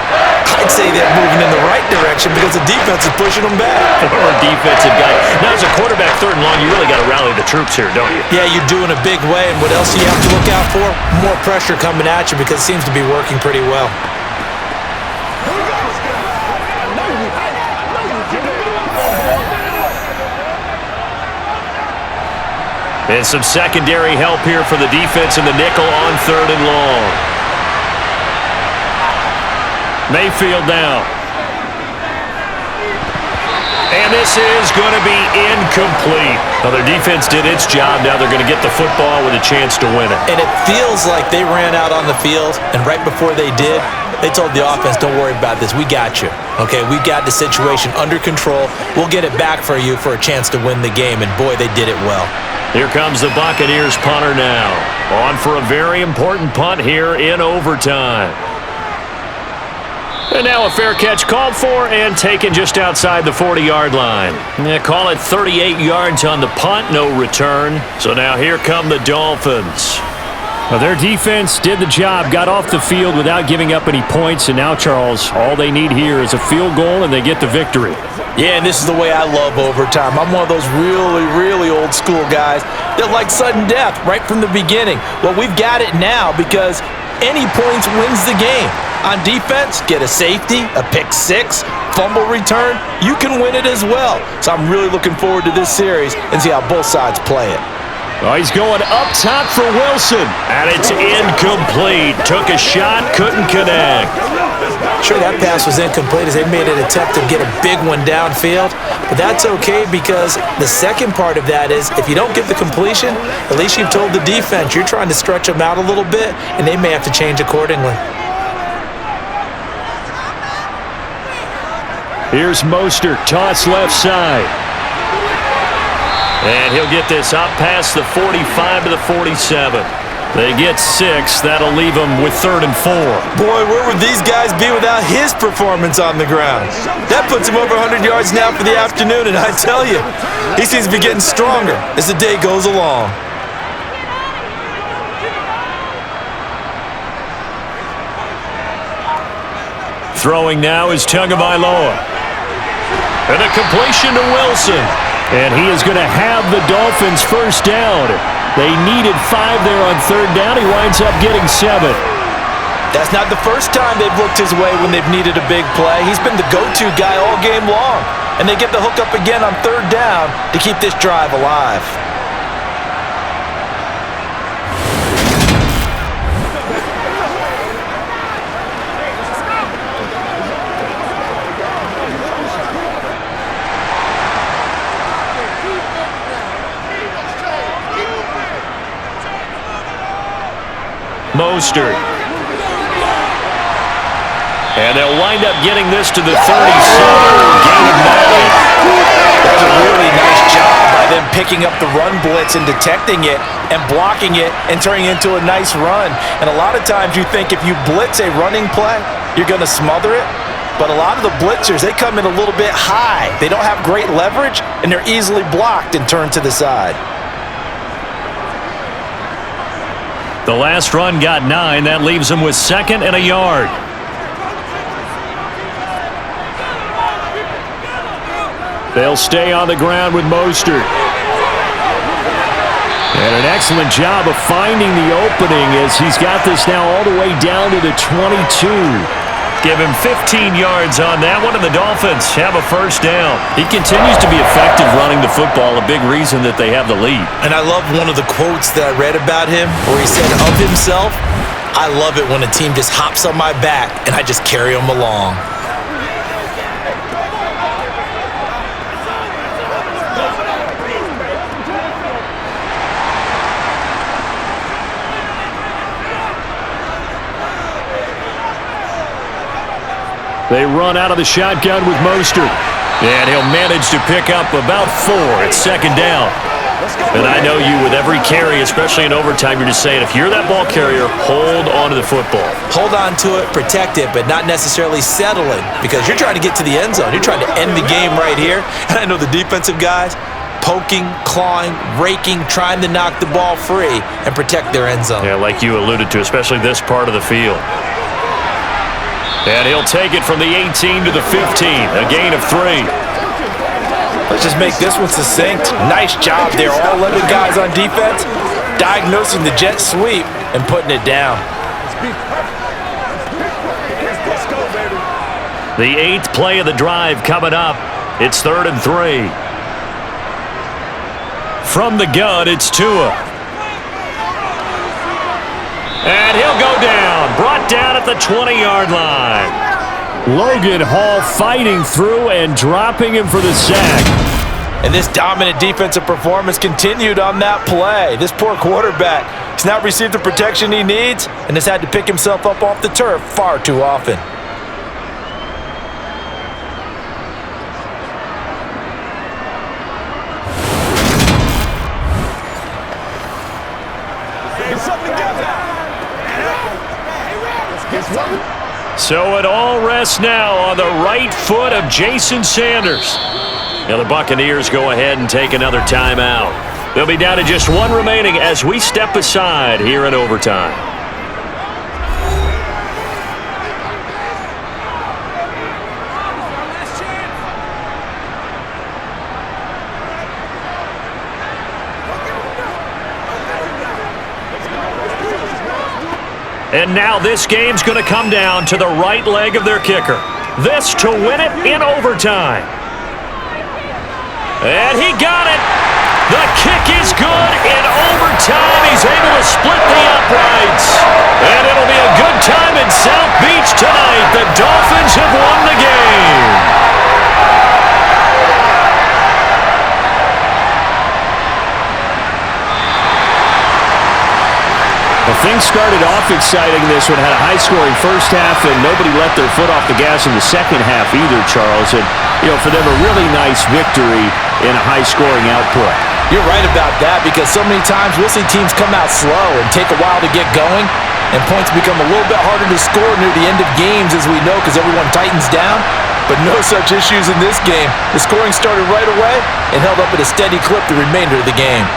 I'd say they're moving in the right direction because the defense is pushing them back. Or defensive guy. Now, as a quarterback, 3rd and long, you really got to rally the troops here, don't you? Yeah, you're doing a big way, and what else do you have to look out for? More pressure coming at you because it seems to be working pretty well. And some secondary help here for the defense in the nickel on 3rd and long. Mayfield now. And this is going to be incomplete. Well, their defense did its job. Now they're going to get the football with a chance to win it. And it feels like they ran out on the field, and right before they did, they told the offense, don't worry about this. We got you. Okay, we got the situation under control. We'll get it back for you for a chance to win the game. And, boy, they did it well. Here comes the Buccaneers punter now. On for a very important punt here in overtime. And now a fair catch called for and taken just outside the 40-yard line. They call it 38 yards on the punt, no return. So now here come the Dolphins. Well, their defense did the job, got off the field without giving up any points, and now, Charles, all they need here is a field goal and they get the victory. Yeah, and this is the way I love overtime. I'm one of those really, really old school guys that like sudden death right from the beginning. Well, we've got it now because any points wins the game. On defense, get a safety, a pick six, fumble return, you can win it as well. So I'm really looking forward to this series and see how both sides play it. Oh, he's going up top for Wilson, and it's incomplete. Took a shot, couldn't connect. Sure, that pass was incomplete as they made an attempt to get a big one downfield, but that's okay because the second part of that is if you don't get the completion, at least you've told the defense you're trying to stretch them out a little bit, and they may have to change accordingly. Here's Mostert, toss left side. And he'll get this up past the 45 to the 47. They get 6. That'll leave them with 3rd and 4. Boy, where would these guys be without his performance on the ground? That puts him over 100 yards now for the afternoon, and I tell you, he seems to be getting stronger as the day goes along. Throwing now is Tagovailoa. And a completion to Wilson. And he is going to have the Dolphins first down. They needed 5 there on 3rd down. He winds up getting 7. That's not the first time they've looked his way when they've needed a big play. He's been the go-to guy all game long. And they get the hook up again on 3rd down to keep this drive alive. Mostert. And they'll wind up getting this to the 37. Gain of 9. That was a really nice job by them picking up the run blitz and detecting it and blocking it and turning it into a nice run. And a lot of times you think if you blitz a running play, you're going to smother it. But a lot of the blitzers, they come in a little bit high. They don't have great leverage, and they're easily blocked and turned to the side. The last run got 9. That leaves them with 2nd and a yard. They'll stay on the ground with Mostert. And an excellent job of finding the opening as he's got this now all the way down to the 22. Give him 15 yards on that one, and the Dolphins have a first down. He continues to be effective running the football, a big reason that they have the lead. And I love one of the quotes that I read about him where he said of himself, "I love it when a team just hops on my back and I just carry them along." They run out of the shotgun with Mostert. And he'll manage to pick up about 4 at 2nd down. And I know you, with every carry, especially in overtime, you're just saying, if you're that ball carrier, hold on to the football. Hold on to it, protect it, but not necessarily settling, because you're trying to get to the end zone. You're trying to end the game right here. And I know the defensive guys, poking, clawing, raking, trying to knock the ball free and protect their end zone. Yeah, like you alluded to, especially this part of the field. And he'll take it from the 18 to the 15, a gain of 3. Let's just make this one succinct. Nice job there, all 11 guys on defense, diagnosing the jet sweep and putting it down. The 8th play of the drive coming up. It's 3rd and 3. From the gun, it's Tua. And he'll go down, brought down at the 20-yard line. Logan Hall fighting through and dropping him for the sack. And this dominant defensive performance continued on that play. This poor quarterback has not received the protection he needs and has had to pick himself up off the turf far too often. So it all rests now on the right foot of Jason Sanders. Now the Buccaneers go ahead and take another timeout. They'll be down to just 1 remaining as we step aside here in overtime. And now this game's going to come down to the right leg of their kicker. This to win it in overtime. And he got it. The kick is good in overtime. He's able to split the uprights. And it'll be a good time in South Beach tonight. The Dolphins have won the game. Well, things started off exciting. This one had a high-scoring first half, and nobody let their foot off the gas in the second half either, Charles. And, for them, a really nice victory in a high-scoring output. You're right about that because so many times we'll see teams come out slow and take a while to get going, and points become a little bit harder to score near the end of games, as we know, because everyone tightens down. But no such issues in this game. The scoring started right away and held up at a steady clip the remainder of the game.